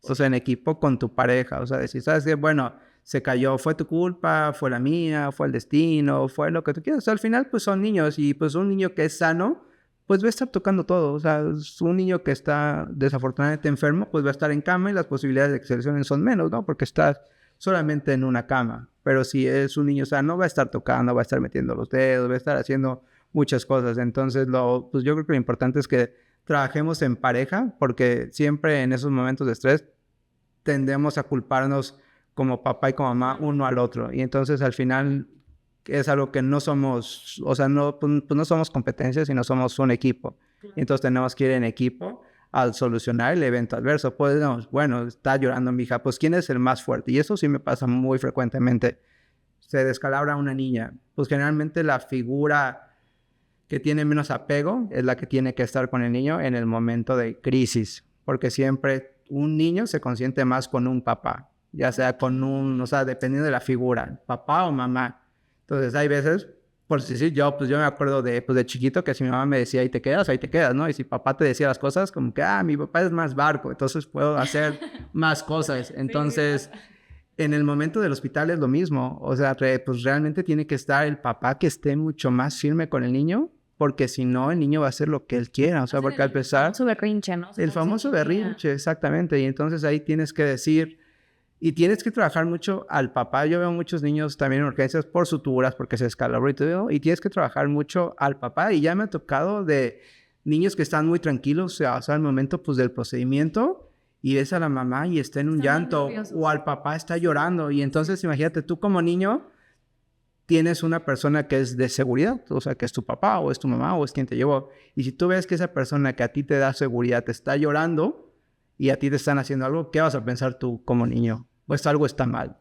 o sea, en equipo con tu pareja, o sea, decir, ¿sabes qué? Bueno, se cayó, fue tu culpa, fue la mía, fue el destino, fue lo que tú quieras. O sea, al final, pues son niños y pues un niño que es sano, pues va a estar tocando todo. O sea, un niño que está desafortunadamente enfermo, pues va a estar en cama y las posibilidades de que se lesionen son menos, ¿no? Porque estás solamente en una cama. Pero si es un niño sano, va a estar tocando, va a estar metiendo los dedos, va a estar haciendo muchas cosas. Entonces, pues yo creo que lo importante es que trabajemos en pareja, porque siempre en esos momentos de estrés tendemos a culparnos como papá y como mamá uno al otro. Y entonces al final es algo que no somos, o sea, no somos competencias, sino somos un equipo. Y entonces tenemos que ir en equipo al solucionar el evento adverso. Pues, bueno, está llorando mi hija, pues ¿quién es el más fuerte? Y eso sí me pasa muy frecuentemente. Se descalabra una niña. Pues generalmente la figura que tiene menos apego es la que tiene que estar con el niño en el momento de crisis. Porque siempre un niño se consiente más con un papá, ya sea o sea, dependiendo de la figura, papá o mamá. Entonces hay veces, por decir pues yo me acuerdo de chiquito que si mi mamá me decía, ahí te quedas, ¿no? Y si papá te decía las cosas, como que, mi papá es más barco, entonces puedo hacer más cosas. Entonces, en el momento del hospital es lo mismo. O sea, pues realmente tiene que estar el papá que esté mucho más firme con el niño, porque si no, el niño va a hacer lo que él quiera. O sea, porque al pesar... El famoso berrinche, ¿no? El famoso berrinche, exactamente. Y entonces ahí tienes que decir... Y tienes que trabajar mucho al papá. Yo veo muchos niños también en urgencias por suturas, porque se descalabró y todo. Y tienes que trabajar mucho al papá. Y ya me ha tocado de niños que están muy tranquilos, o sea, al momento pues del procedimiento, y ves a la mamá y está en un llanto, o al papá está llorando. Y entonces imagínate, tú como niño tienes una persona que es de seguridad, o sea, que es tu papá o es tu mamá o es quien te llevó. Y si tú ves que esa persona que a ti te da seguridad te está llorando y a ti te están haciendo algo, ¿qué vas a pensar tú como niño? Pues algo está mal.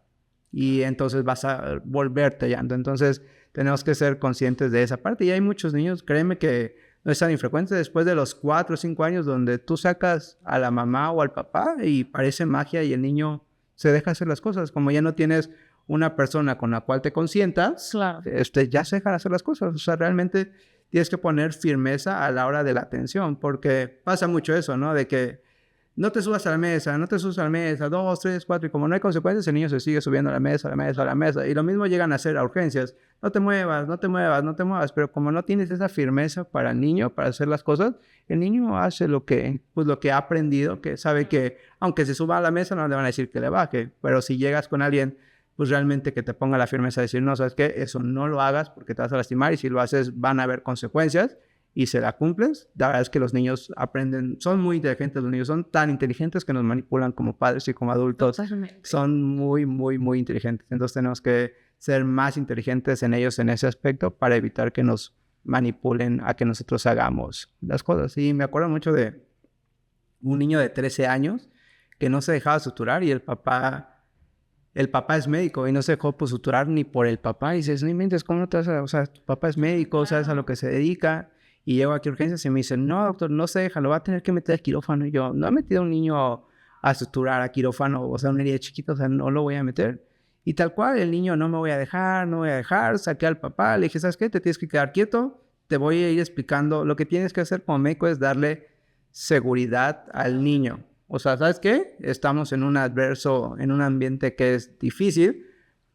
Y entonces vas a volverte llanto. Entonces tenemos que ser conscientes de esa parte. Y hay muchos niños, créeme que no es tan infrecuente, después de los 4 o 5 años donde tú sacas a la mamá o al papá y parece magia y el niño se deja hacer las cosas. Como ya no tienes una persona con la cual te consientas, Claro. Ya se dejan hacer las cosas. O sea, realmente tienes que poner firmeza a la hora de la atención, porque pasa mucho eso, ¿no? De que no te subas a la mesa, no te subas a la mesa, 2, 3, 4, y como no hay consecuencias, el niño se sigue subiendo a la mesa, a la mesa, a la mesa, y lo mismo llegan a hacer a urgencias. No te muevas, no te muevas, no te muevas, pero como no tienes esa firmeza para el niño, para hacer las cosas, el niño hace lo que ha aprendido, que sabe que aunque se suba a la mesa no le van a decir que le baje, pero si llegas con alguien, pues realmente que te ponga la firmeza de decir, no, ¿sabes qué? Eso no lo hagas porque te vas a lastimar, y si lo haces van a haber consecuencias, y se la cumples. La verdad es que los niños aprenden, son muy inteligentes, los niños son tan inteligentes que nos manipulan como padres y como adultos. Totalmente. Son muy, muy, muy inteligentes. Entonces tenemos que ser más inteligentes en ellos en ese aspecto para evitar que nos manipulen a que nosotros hagamos las cosas. Y me acuerdo mucho de un niño de 13 años que no se dejaba suturar, y el papá es médico y no se dejó suturar ni por el papá. Y dices, no inventes, ¿cómo no te vas a...? O sea, tu papá es médico, sabes a lo que se dedica. Y llego aquí a urgencias y me dicen, no, doctor, no se deja, lo va a tener que meter a quirófano. Y yo, no he metido a un niño a suturar a quirófano, o sea, una herida chiquita, o sea, no lo voy a meter. Y tal cual, el niño, no me voy a dejar, saqué al papá, le dije, ¿sabes qué? Te tienes que quedar quieto, te voy a ir explicando. Lo que tienes que hacer como médico es darle seguridad al niño. O sea, ¿sabes qué? Estamos en un ambiente que es difícil,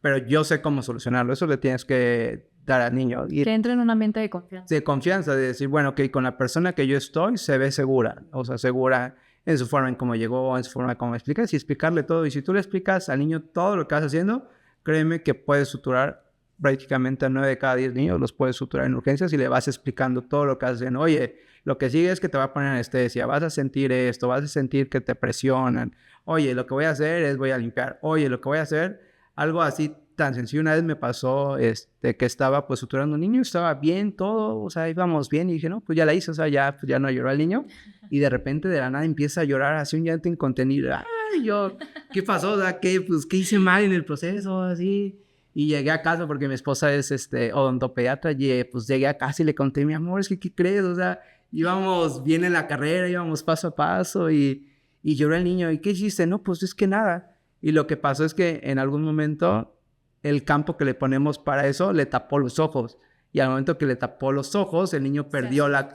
pero yo sé cómo solucionarlo. Eso le tienes que dar al niño. Y que entre en un ambiente de confianza. de confianza, de decir, bueno, que con la persona que yo estoy se ve segura. O sea, segura en su forma en cómo llegó, en su forma en cómo explicas, y explicarle todo. Y si tú le explicas al niño todo lo que estás haciendo, créeme que puedes suturar prácticamente a 9 de cada 10 niños, los puedes suturar en urgencias, y le vas explicando todo lo que estás haciendo. Oye, lo que sigue es que te va a poner anestesia, vas a sentir esto, vas a sentir que te presionan. Oye, lo que voy a hacer es voy a limpiar. Oye, lo que voy a hacer, algo así tan sencillo. Una vez me pasó que estaba pues suturando un niño, estaba bien todo, o sea, íbamos bien, y dije, no, pues ya la hice, o sea, ya no lloró el niño, y de repente de la nada empieza a llorar así, un llanto incontenible. Ay, yo, ¿qué pasó? O sea, ¿qué hice mal en el proceso? Así. Y llegué a casa porque mi esposa es odontopediatra, y pues llegué a casa y le conté, mi amor, es que ¿qué crees? O sea, íbamos bien en la carrera, íbamos paso a paso, y lloró el niño. ¿Y qué hiciste? No, pues es que nada. Y lo que pasó es que en algún momento el campo que le ponemos para eso le tapó los ojos. Y al momento que le tapó los ojos, el niño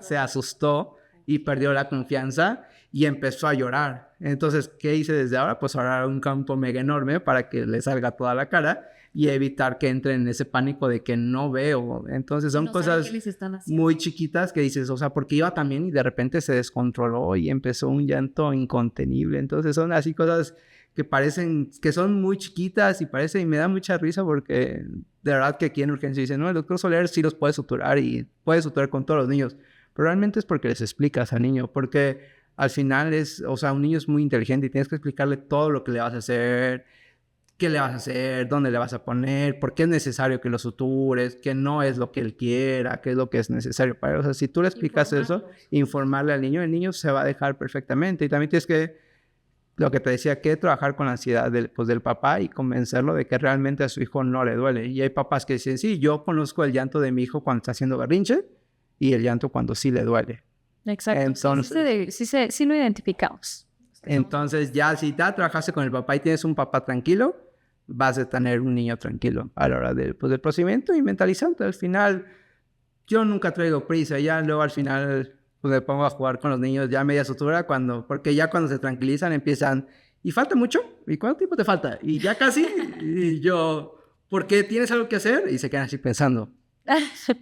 se asustó y perdió la confianza y empezó a llorar. Entonces, ¿qué hice desde ahora? Pues ahora un campo mega enorme para que le salga toda la cara y evitar que entre en ese pánico de que no veo. Entonces son cosas muy chiquitas que dices, o sea, porque iba también y de repente se descontroló y empezó un llanto incontenible. Entonces son así cosas que parecen, que son muy chiquitas, y me da mucha risa porque de verdad que aquí en urgencia dicen, no, el doctor Soler sí los puede suturar y puede suturar con todos los niños, pero realmente es porque les explicas al niño, porque al final o sea, un niño es muy inteligente y tienes que explicarle todo lo que le vas a hacer, qué le vas a hacer, dónde le vas a poner, por qué es necesario que lo sutures, qué no es lo que él quiera, qué es lo que es necesario para él. O sea, si tú le explicas eso, informarle al niño, el niño se va a dejar perfectamente. Y también tienes que, lo que te decía, que trabajar con la ansiedad del papá y convencerlo de que realmente a su hijo no le duele. Y hay papás que dicen, sí, yo conozco el llanto de mi hijo cuando está haciendo berrinche y el llanto cuando sí le duele. Exacto. Entonces, sí lo identificamos. Entonces ya si ya trabajaste con el papá y tienes un papá tranquilo, vas a tener un niño tranquilo a la hora del procedimiento y mentalizante. Al final, yo nunca traigo prisa. Ya luego al final pues me pongo a jugar con los niños ya media sutura, porque ya cuando se tranquilizan empiezan, ¿y falta mucho? ¿Y cuánto tiempo te falta? Y ya casi, y yo, ¿por qué tienes algo que hacer? Y se quedan así pensando,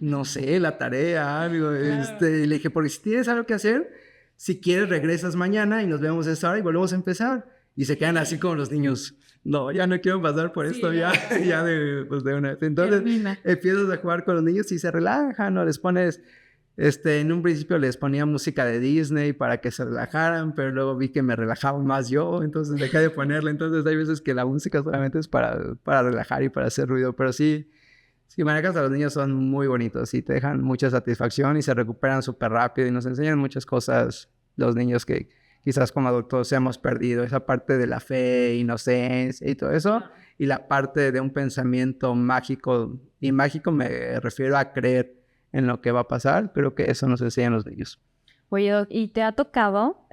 no sé, la tarea, algo, le dije, porque si tienes algo que hacer, si quieres regresas mañana y nos vemos a esa hora y volvemos a empezar. Y se quedan así como los niños, no, ya no quiero pasar por esto, ya de una vez. Entonces empiezas a jugar con los niños y se relajan, ¿no? Les pones, en un principio les ponía música de Disney para que se relajaran, pero luego vi que me relajaba más yo, entonces dejé de ponerla. Entonces hay veces que la música solamente es para relajar y para hacer ruido, pero sí manejas a los niños son muy bonitos y te dejan mucha satisfacción y se recuperan súper rápido y nos enseñan muchas cosas los niños que quizás como adultos hemos perdido, esa parte de la fe, inocencia y todo eso, y la parte de un pensamiento mágico, y mágico me refiero a creer en lo que va a pasar. Creo que eso nos enseñan los niños. Oye, Doc, ¿y te ha tocado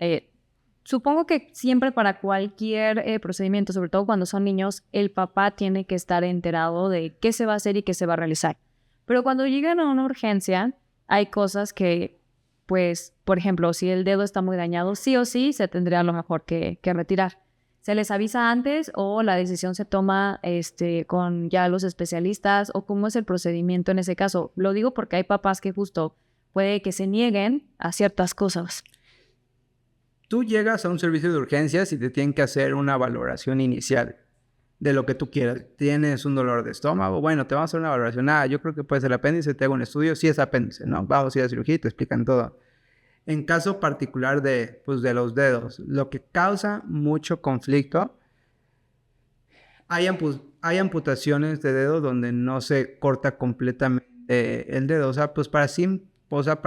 supongo que siempre para cualquier procedimiento, sobre todo cuando son niños, el papá tiene que estar enterado de qué se va a hacer y qué se va a realizar. Pero cuando llegan a una urgencia, hay cosas que, pues, por ejemplo, si el dedo está muy dañado, sí o sí se tendría a lo mejor que retirar. ¿Se les avisa antes o la decisión se toma con ya los especialistas o cómo es el procedimiento en ese caso? Lo digo porque hay papás que justo puede que se nieguen a ciertas cosas. Tú llegas a un servicio de urgencias y te tienen que hacer una valoración inicial de lo que tú quieras. ¿Tienes un dolor de estómago? Bueno, te vamos a hacer una valoración. Yo creo que puede ser el apéndice, te hago un estudio. Sí es apéndice, ¿no? Vamos a ir a cirugía y te explican todo. En caso particular de los dedos, lo que causa mucho conflicto, hay amputaciones de dedo donde no se corta completamente el dedo. O sea, pues para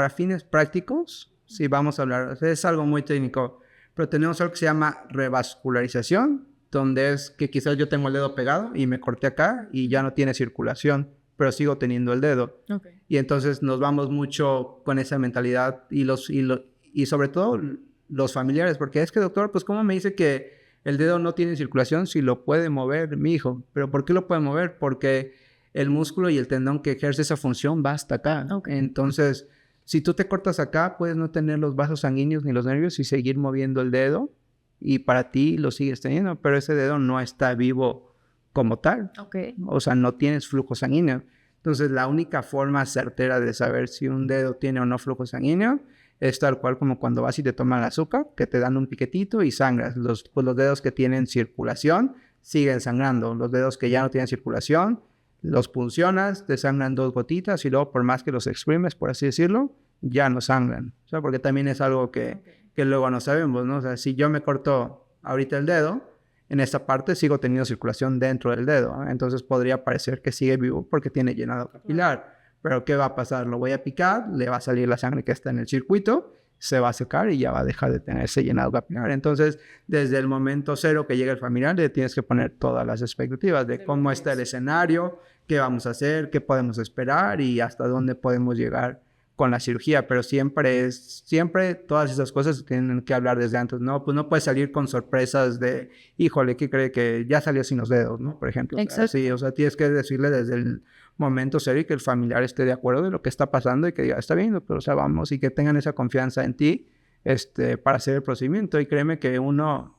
fines prácticos, si vamos a hablar, es algo muy técnico, pero tenemos algo que se llama revascularización, donde es que quizás yo tengo el dedo pegado y me corté acá y ya no tiene circulación, pero sigo teniendo el dedo. Okay. Y entonces nos vamos mucho con esa mentalidad y sobre todo los familiares, porque es que doctor, pues ¿cómo me dice que el dedo no tiene circulación si lo puede mover mi hijo? ¿Pero por qué lo puede mover? Porque el músculo y el tendón que ejerce esa función va hasta acá. Okay. Entonces, si tú te cortas acá, puedes no tener los vasos sanguíneos ni los nervios y seguir moviendo el dedo y para ti lo sigues teniendo, pero ese dedo no está vivo como tal. Okay. O sea, no tienes flujo sanguíneo. Entonces, la única forma certera de saber si un dedo tiene o no flujo sanguíneo es tal cual como cuando vas y te toman el azúcar, que te dan un piquetito y sangras. Los dedos que tienen circulación siguen sangrando. Los dedos que ya no tienen circulación, los puncionas, te sangran 2 gotitas y luego por más que los exprimes, por así decirlo, ya no sangran. O sea, porque también es algo que luego no sabemos, ¿no? O sea, si yo me corto ahorita el dedo, en esta parte sigo teniendo circulación dentro del dedo, ¿eh? Entonces podría parecer que sigue vivo porque tiene llenado capilar. Pero ¿qué va a pasar? Lo voy a picar, le va a salir la sangre que está en el circuito, se va a secar y ya va a dejar de tener ese llenado capilar. Entonces, desde el momento cero que llega el familiar, le tienes que poner todas las expectativas de cómo está el escenario, qué vamos a hacer, qué podemos esperar y hasta dónde podemos llegar con la cirugía, pero siempre todas esas cosas tienen que hablar desde antes, ¿no? Pues no puedes salir con sorpresas de, híjole, ¿qué cree que ya salió sin los dedos, ¿no? Por ejemplo. Exacto. Sí, o sea, tienes que decirle desde el momento serio y que el familiar esté de acuerdo de lo que está pasando y que diga, está bien, doctor, o sea, vamos, y que tengan esa confianza en ti, para hacer el procedimiento. Y créeme que uno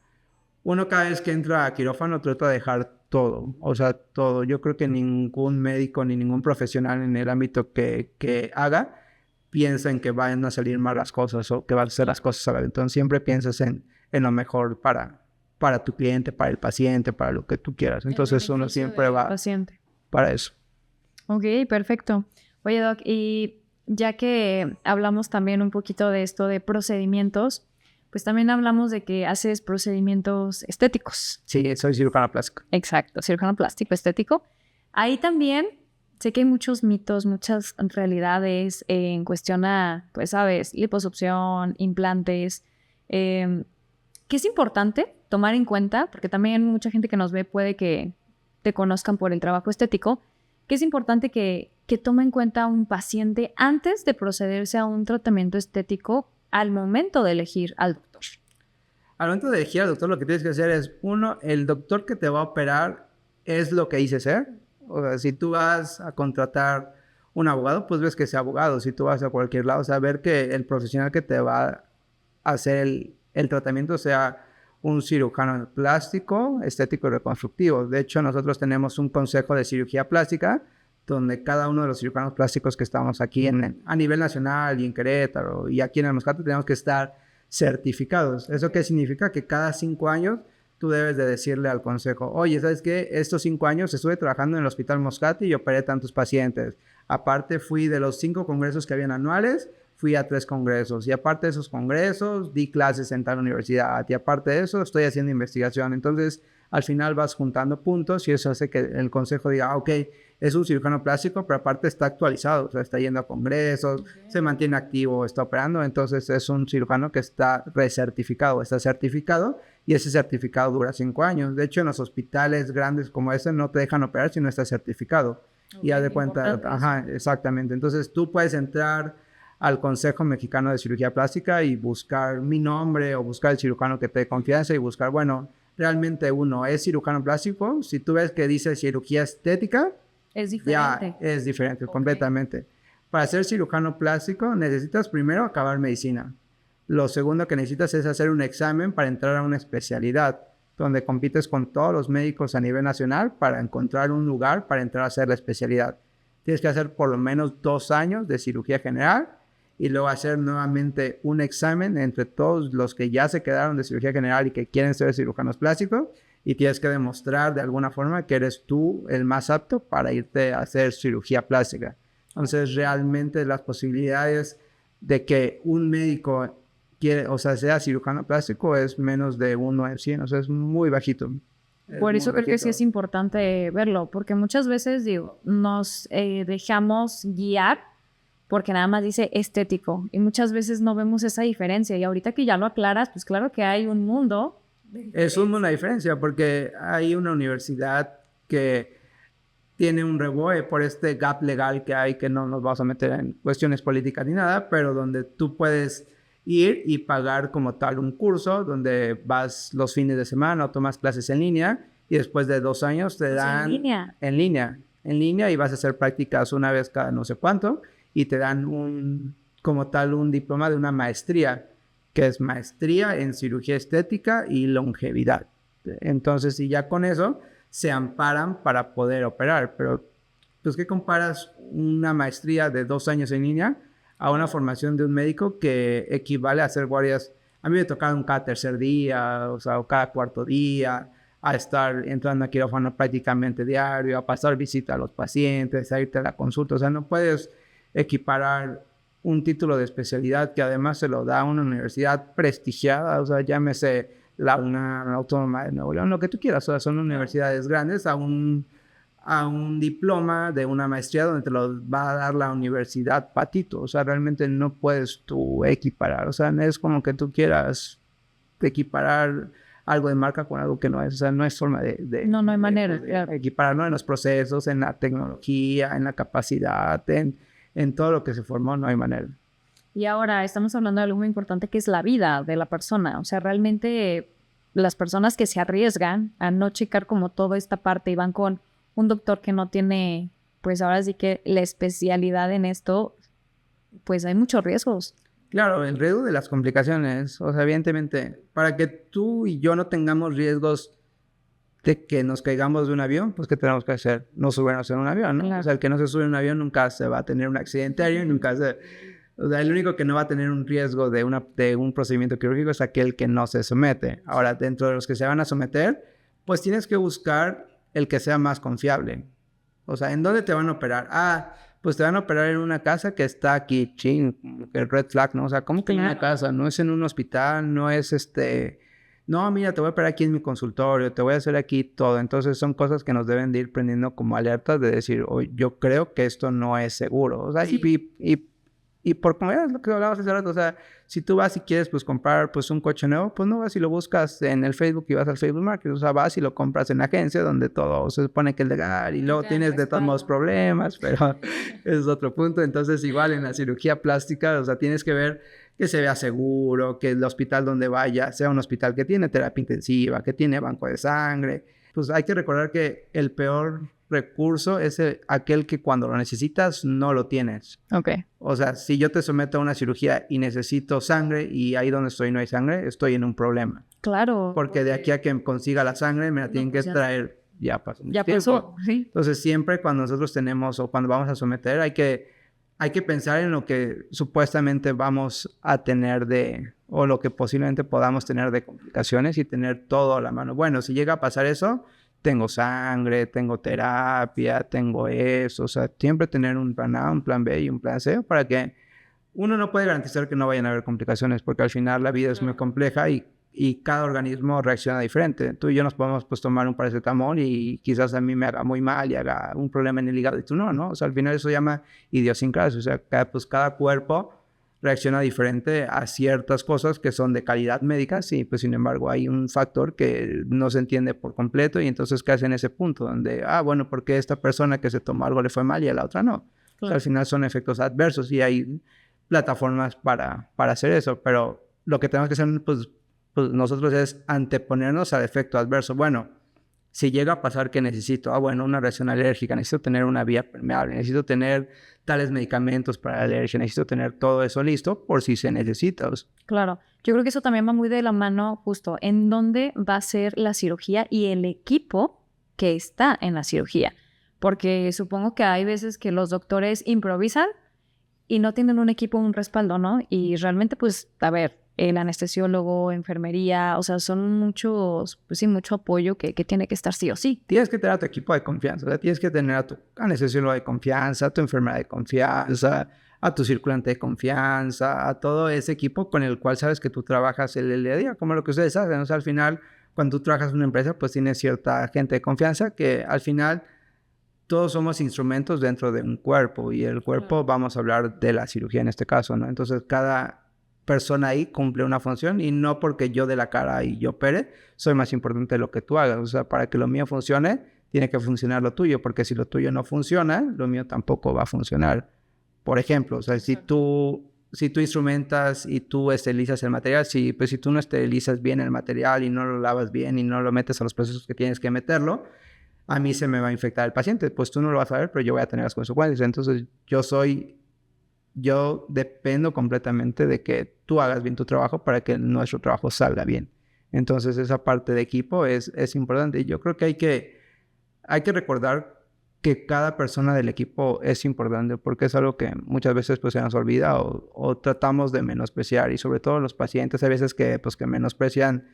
cada vez que entra a quirófano trata de dejar todo, o sea, todo. Yo creo que ningún médico ni ningún profesional en el ámbito que haga piensa en que van a salir mal las cosas o que van a hacer las cosas a la vez. Entonces siempre piensas en lo mejor para tu cliente, para el paciente, para lo que tú quieras. Entonces uno siempre va paciente. Para eso. Ok, perfecto. Oye, Doc, y ya que hablamos también un poquito de esto de procedimientos, pues también hablamos de que haces procedimientos estéticos. Sí, soy cirujano plástico. Exacto, cirujano plástico estético. Ahí también sé que hay muchos mitos, muchas realidades en cuestión a, pues sabes, liposucción, implantes, que es importante tomar en cuenta, porque también mucha gente que nos ve puede que te conozcan por el trabajo estético, que es importante que tome en cuenta a un paciente antes de procederse a un tratamiento estético al momento de elegir al doctor. Al momento de elegir al doctor, lo que tienes que hacer es, uno, el doctor que te va a operar es lo que dice ser. O sea, si tú vas a contratar un abogado, pues ves que sea abogado. Si tú vas a cualquier lado, o sea, ver que el profesional que te va a hacer el tratamiento sea un cirujano plástico, estético y reconstructivo. De hecho, nosotros tenemos un consejo de cirugía plástica donde cada uno de los cirujanos plásticos que estamos aquí a nivel nacional y en Querétaro y aquí en el Moscato tenemos que estar certificados. ¿Eso qué significa? Que cada 5 años tú debes de decirle al consejo, oye, ¿sabes qué? Estos 5 años estuve trabajando en el Hospital Moscato y operé tantos pacientes. Aparte fui de los 5 congresos que habían anuales, fui a 3 congresos y aparte de esos congresos di clases en tal universidad y aparte de eso estoy haciendo investigación. Entonces al final vas juntando puntos y eso hace que el consejo diga, ok, es un cirujano plástico, pero aparte está actualizado, o sea, está yendo a congresos, se mantiene activo, está operando, entonces es un cirujano que está recertificado, está certificado y ese certificado dura 5 años. De hecho, en los hospitales grandes como ese no te dejan operar si no estás certificado. Y haz de cuenta, ajá, exactamente. Entonces tú puedes entrar al Consejo Mexicano de Cirugía Plástica y buscar mi nombre o buscar el cirujano que te dé confianza y buscar, bueno, realmente uno es cirujano plástico. Si tú ves que dice cirugía estética, es diferente. Ya es diferente, completamente. Para ser cirujano plástico necesitas primero acabar medicina. Lo segundo que necesitas es hacer un examen para entrar a una especialidad, donde compites con todos los médicos a nivel nacional para encontrar un lugar para entrar a hacer la especialidad. Tienes que hacer por lo menos 2 años de cirugía general y luego hacer nuevamente un examen entre todos los que ya se quedaron de cirugía general y que quieren ser cirujanos plásticos, y tienes que demostrar de alguna forma que eres tú el más apto para irte a hacer cirugía plástica. Entonces, realmente las posibilidades de que un médico sea cirujano plástico es menos de 1 en 100, o sea, es muy bajito. Por eso creo que sí es importante verlo, porque muchas veces, nos dejamos guiar porque nada más dice estético y muchas veces no vemos esa diferencia, y ahorita que ya lo aclaras, pues claro que hay un mundo. Es una diferencia porque hay una universidad que tiene un reboe por este gap legal que hay, que no nos vamos a meter en cuestiones políticas ni nada, pero donde tú puedes ir y pagar como tal un curso donde vas los fines de semana o tomas clases en línea y después de 2 años te dan en línea y vas a hacer prácticas una vez cada no sé cuánto y te dan como tal un diploma de una maestría, que es maestría en cirugía estética y longevidad. Entonces, y ya con eso se amparan para poder operar. Pero, pues, ¿qué comparas una maestría de 2 años en línea a una formación de un médico que equivale a hacer guardias? A mí me tocaron cada tercer día, o cada cuarto día, a estar entrando a quirófano prácticamente diario, a pasar visita a los pacientes, a irte a la consulta. O sea, no puedes equiparar un título de especialidad que además se lo da a una universidad prestigiada, o sea, llámese la UNAM, la Autónoma de Nuevo León, lo que tú quieras, o sea, son universidades grandes, a un diploma de una maestría donde te lo va a dar la universidad patito. O sea, realmente no puedes tú equiparar, o sea, es como que tú quieras equiparar algo de marca con algo que no es, o sea, no es forma de no hay manera de equipararlo en los procesos, en la tecnología, en la capacidad, en todo lo que se formó, no hay manera. Y ahora estamos hablando de algo muy importante, que es la vida de la persona. O sea, realmente las personas que se arriesgan a no checar como toda esta parte y van con un doctor que no tiene, pues ahora sí que la especialidad en esto, pues hay muchos riesgos. Claro, el riesgo de las complicaciones, o sea, evidentemente, para que tú y yo no tengamos riesgos de que nos caigamos de un avión, pues ¿qué tenemos que hacer? No subirnos en un avión, ¿no? Claro. O sea, el que no se sube en un avión nunca se va a tener un accidente aéreo, nunca se... O sea, el único que no va a tener un riesgo de un procedimiento quirúrgico es aquel que no se somete. Ahora, dentro de los que se van a someter, pues tienes que buscar el que sea más confiable. O sea, ¿en dónde te van a operar? Pues te van a operar en una casa que está aquí, el red flag, ¿no? O sea, ¿cómo que en una casa? No es en un hospital, no es No, mira, te voy a operar aquí en mi consultorio, te voy a hacer aquí todo. Entonces son cosas que nos deben de ir prendiendo como alertas de decir, yo creo que esto no es seguro. O sea, sí. Y por como es lo que hablabas hace rato, o sea, si tú vas y quieres pues comprar pues un coche nuevo, pues no vas y lo buscas en el Facebook y vas al Facebook Market, o sea, vas y lo compras en la agencia donde todo se supone que es legal y luego tienes de todos modos problemas, pero es otro punto. Entonces igual en la cirugía plástica, o sea, tienes que ver que se vea seguro, que el hospital donde vaya sea un hospital que tiene terapia intensiva, que tiene banco de sangre. Pues hay que recordar que el peor recurso es aquel que cuando lo necesitas no lo tienes. Okay. O sea, si yo te someto a una cirugía y necesito sangre y ahí donde estoy no hay sangre, estoy en un problema. Claro. Porque de aquí a que consiga la sangre me la tienen que traer. Ya pasó. Ya pasó, sí. Entonces siempre cuando nosotros tenemos o cuando vamos a someter hay que pensar en lo que supuestamente vamos a tener o lo que posiblemente podamos tener de complicaciones y tener todo a la mano. Bueno, si llega a pasar eso, tengo sangre, tengo terapia, tengo eso. O sea, siempre tener un plan A, un plan B y un plan C para que uno no puede garantizar que no vayan a haber complicaciones porque al final la vida es muy compleja y cada organismo reacciona diferente. Tú y yo nos podemos pues tomar un paracetamol y quizás a mí me haga muy mal y haga un problema en el hígado y tú no. O sea, al final eso se llama idiosincrasia. O sea, cada cuerpo reacciona diferente a ciertas cosas que son de calidad médica, sí, pues sin embargo hay un factor que no se entiende por completo y entonces caes en ese punto donde, bueno, ¿por qué esta persona que se tomó algo le fue mal y a la otra no? Claro. O sea, al final son efectos adversos y hay plataformas para hacer eso, pero lo que tenemos que hacer pues nosotros es anteponernos al efecto adverso. Bueno, si llega a pasar que necesito, una reacción alérgica, necesito tener una vía permeable, necesito tener tales medicamentos para la alergia, necesito tener todo eso listo por si se necesita. Claro, yo creo que eso también va muy de la mano justo en dónde va a ser la cirugía y el equipo que está en la cirugía, porque supongo que hay veces que los doctores improvisan y no tienen un equipo, un respaldo, ¿no? Y realmente, pues, a ver, el anestesiólogo, enfermería, o sea, son muchos, pues sí, mucho apoyo que tiene que estar sí o sí. Tienes que tener a tu equipo de confianza, o sea, tienes que tener a tu anestesiólogo de confianza, a tu enfermera de confianza, a tu circulante de confianza, a todo ese equipo con el cual sabes que tú trabajas el día a día, como lo que ustedes hacen. O sea, al final, cuando tú trabajas en una empresa, pues tienes cierta gente de confianza que al final todos somos instrumentos dentro de un cuerpo y el cuerpo, vamos a hablar de la cirugía en este caso, ¿no? Entonces, cada persona ahí cumple una función y no porque yo dé la cara y yo opere, soy más importante de lo que tú hagas. O sea, para que lo mío funcione, tiene que funcionar lo tuyo, porque si lo tuyo no funciona, lo mío tampoco va a funcionar. Por ejemplo, o sea, si tú instrumentas y tú esterilizas el material, si tú no esterilizas bien el material y no lo lavas bien y no lo metes a los procesos que tienes que meterlo, a mí se me va a infectar el paciente. Pues tú no lo vas a ver, pero yo voy a tener las consecuencias. Entonces, yo dependo completamente de que tú hagas bien tu trabajo para que nuestro trabajo salga bien. Entonces, esa parte de equipo es importante. Y yo creo que hay que recordar que cada persona del equipo es importante, porque es algo que muchas veces pues se nos olvida o tratamos de menospreciar, y sobre todo los pacientes hay veces que menosprecian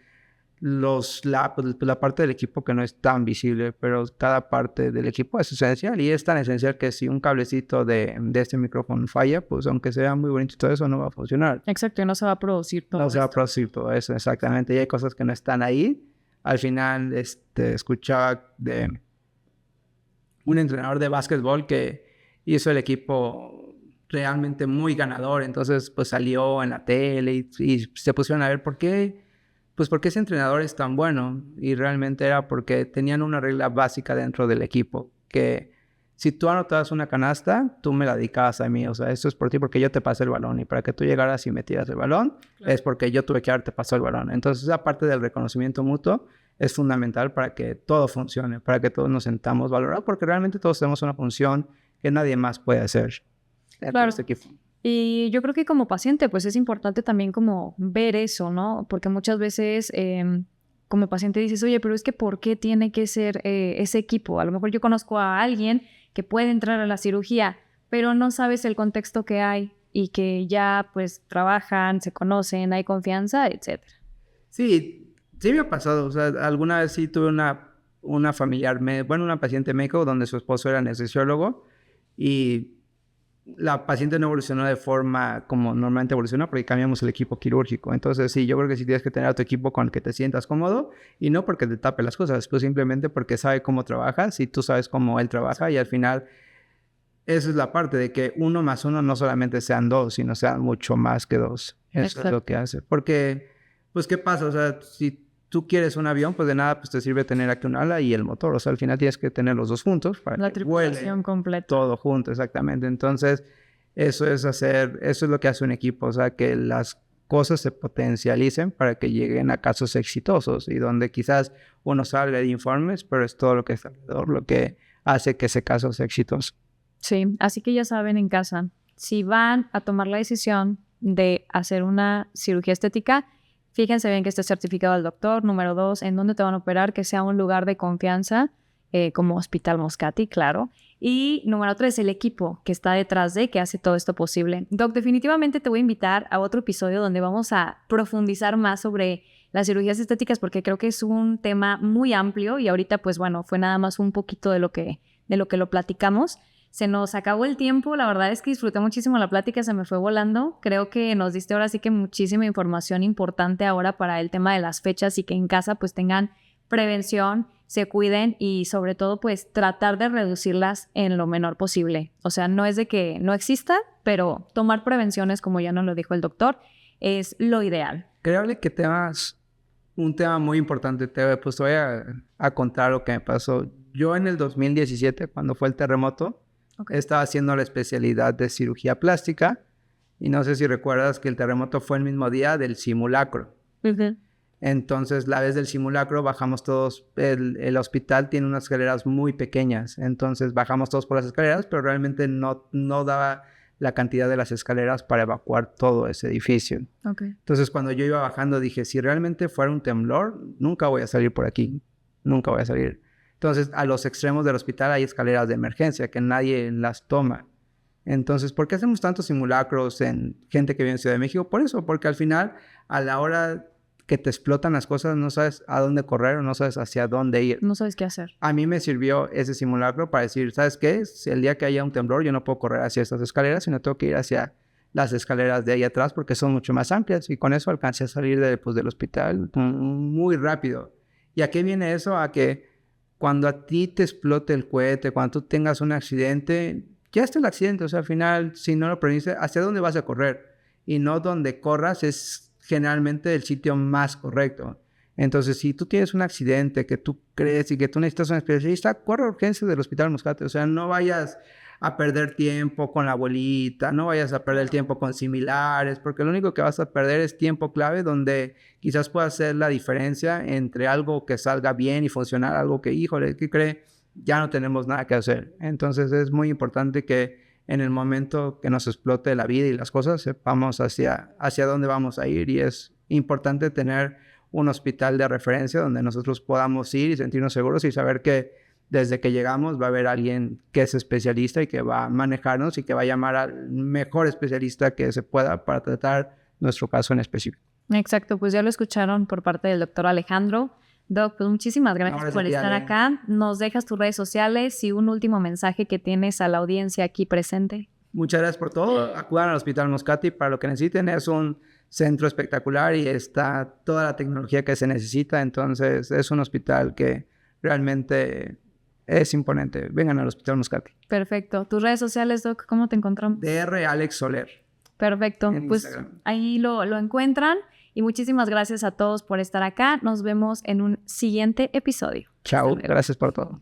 la parte del equipo que no es tan visible, pero cada parte del equipo es esencial, y es tan esencial que si un cablecito de este micrófono falla, pues aunque sea muy bonito y todo eso, no va a funcionar. Exacto, y no se va a producir todo eso. No se va a producir todo eso, exactamente, y hay cosas que no están ahí. Al final, escuchaba de un entrenador de básquetbol que hizo el equipo realmente muy ganador, entonces pues salió en la tele y se pusieron a ver por qué ese entrenador es tan bueno, y realmente era porque tenían una regla básica dentro del equipo, que si tú anotabas una canasta, tú me la dedicabas a mí. O sea, esto es por ti porque yo te pasé el balón, y para que tú llegaras y me tiras el balón, claro, es porque yo tuve que haberte pasado el balón. Entonces, esa parte del reconocimiento mutuo es fundamental para que todo funcione, para que todos nos sentamos valorados, porque realmente todos tenemos una función que nadie más puede hacer. Claro. Este equipo. Y yo creo que como paciente, pues es importante también como ver eso, ¿no? Porque muchas veces como paciente dices, oye, pero es que ¿por qué tiene que ser ese equipo? A lo mejor yo conozco a alguien que puede entrar a la cirugía, pero no sabes el contexto que hay y que ya pues trabajan, se conocen, hay confianza, etcétera. Sí me ha pasado. O sea, alguna vez sí tuve una familiar, una paciente médico donde su esposo era anestesiólogo, y la paciente no evolucionó de forma como normalmente evoluciona porque cambiamos el equipo quirúrgico. Entonces, sí, yo creo que sí tienes que tener a tu equipo con el que te sientas cómodo, y no porque te tape las cosas, pues simplemente porque sabe cómo trabajas y tú sabes cómo él trabaja, y al final esa es la parte de que 1 más 1 no solamente sean 2, sino sean mucho más que 2. Eso es lo que hace. Porque, pues, ¿qué pasa? O sea, si tú quieres un avión, pues de nada pues te sirve tener aquí un ala y el motor. O sea, al final tienes que tener los dos juntos para la tripulación completa. Todo junto, exactamente. Entonces, eso es lo que hace un equipo. O sea, que las cosas se potencialicen para que lleguen a casos exitosos, y donde quizás uno salga de informes, pero es todo lo que está alrededor lo que hace que ese caso sea exitoso. Sí, así que ya saben en casa, si van a tomar la decisión de hacer una cirugía estética, fíjense bien que esté certificado el doctor. Número 2, en dónde te van a operar, que sea un lugar de confianza, como Hospital Moscati, claro. Y número 3, el equipo que está detrás que hace todo esto posible. Doc, definitivamente te voy a invitar a otro episodio donde vamos a profundizar más sobre las cirugías estéticas, porque creo que es un tema muy amplio, y ahorita pues bueno, fue nada más un poquito de lo que lo platicamos. Se nos acabó el tiempo, la verdad es que disfruté muchísimo la plática, se me fue volando. Creo que nos diste ahora sí que muchísima información importante ahora para el tema de las fechas, y que en casa pues tengan prevención, se cuiden, y sobre todo pues tratar de reducirlas en lo menor posible. O sea, no es de que no exista, pero tomar prevenciones, como ya nos lo dijo el doctor, es lo ideal. Creo que un tema muy importante. Pues te voy a contar lo que me pasó. Yo en el 2017, cuando fue el terremoto, estaba haciendo la especialidad de cirugía plástica, Y no sé si recuerdas que el terremoto fue el mismo día del simulacro. Uh-huh. Entonces, la vez del simulacro, bajamos todos. El hospital tiene unas escaleras muy pequeñas. Entonces, bajamos todos por las escaleras, pero realmente no daba la cantidad de las escaleras para evacuar todo ese edificio. Okay. Entonces, cuando yo iba bajando, dije, si realmente fuera un temblor, nunca voy a salir por aquí. Nunca voy a salir. Entonces, a los extremos del hospital hay escaleras de emergencia que nadie las toma. Entonces, ¿por qué hacemos tantos simulacros en gente que vive en Ciudad de México? Por eso, porque al final, a la hora que te explotan las cosas, no sabes a dónde correr o no sabes hacia dónde ir. No sabes qué hacer. A mí me sirvió ese simulacro para decir, ¿sabes qué? Si el día que haya un temblor, yo no puedo correr hacia estas escaleras, sino tengo que ir hacia las escaleras de ahí atrás porque son mucho más amplias. Y con eso alcancé a salir del hospital muy rápido. ¿Y a qué viene eso? A que cuando a ti te explote el cohete, cuando tú tengas un accidente, ya está el accidente. O sea, al final, si no lo preveniste, ¿hacia dónde vas a correr? Y no donde corras es generalmente el sitio más correcto. Entonces, si tú tienes un accidente que tú crees y que tú necesitas un especialista, corre a urgencias del Hospital Moscati. O sea, no vayas a perder tiempo con la abuelita, no vayas a perder tiempo con similares, porque lo único que vas a perder es tiempo clave donde quizás pueda hacer la diferencia entre algo que salga bien y funcionar, algo que, híjole, ¿qué cree? Ya no tenemos nada que hacer. Entonces, es muy importante que en el momento que nos explote la vida y las cosas, sepamos hacia dónde vamos a ir, y es importante tener un hospital de referencia donde nosotros podamos ir y sentirnos seguros y saber que desde que llegamos va a haber alguien que es especialista y que va a manejarnos y que va a llamar al mejor especialista que se pueda para tratar nuestro caso en específico. Exacto, pues ya lo escucharon por parte del doctor Alejandro. Doc, pues muchísimas gracias por estar acá. Nos dejas tus redes sociales y un último mensaje que tienes a la audiencia aquí presente. Muchas gracias por todo. Acudan al Hospital Moscati para lo que necesiten. Es un centro espectacular y está toda la tecnología que se necesita. Entonces, es un hospital que realmente es imponente. Vengan al Hospital Moscati. Perfecto. ¿Tus redes sociales, Doc? ¿Cómo te encontramos? Dr. Alex Soler. Perfecto. Pues Instagram. Ahí lo encuentran. Y muchísimas gracias a todos por estar acá. Nos vemos en un siguiente episodio. Chao. Gracias por todo.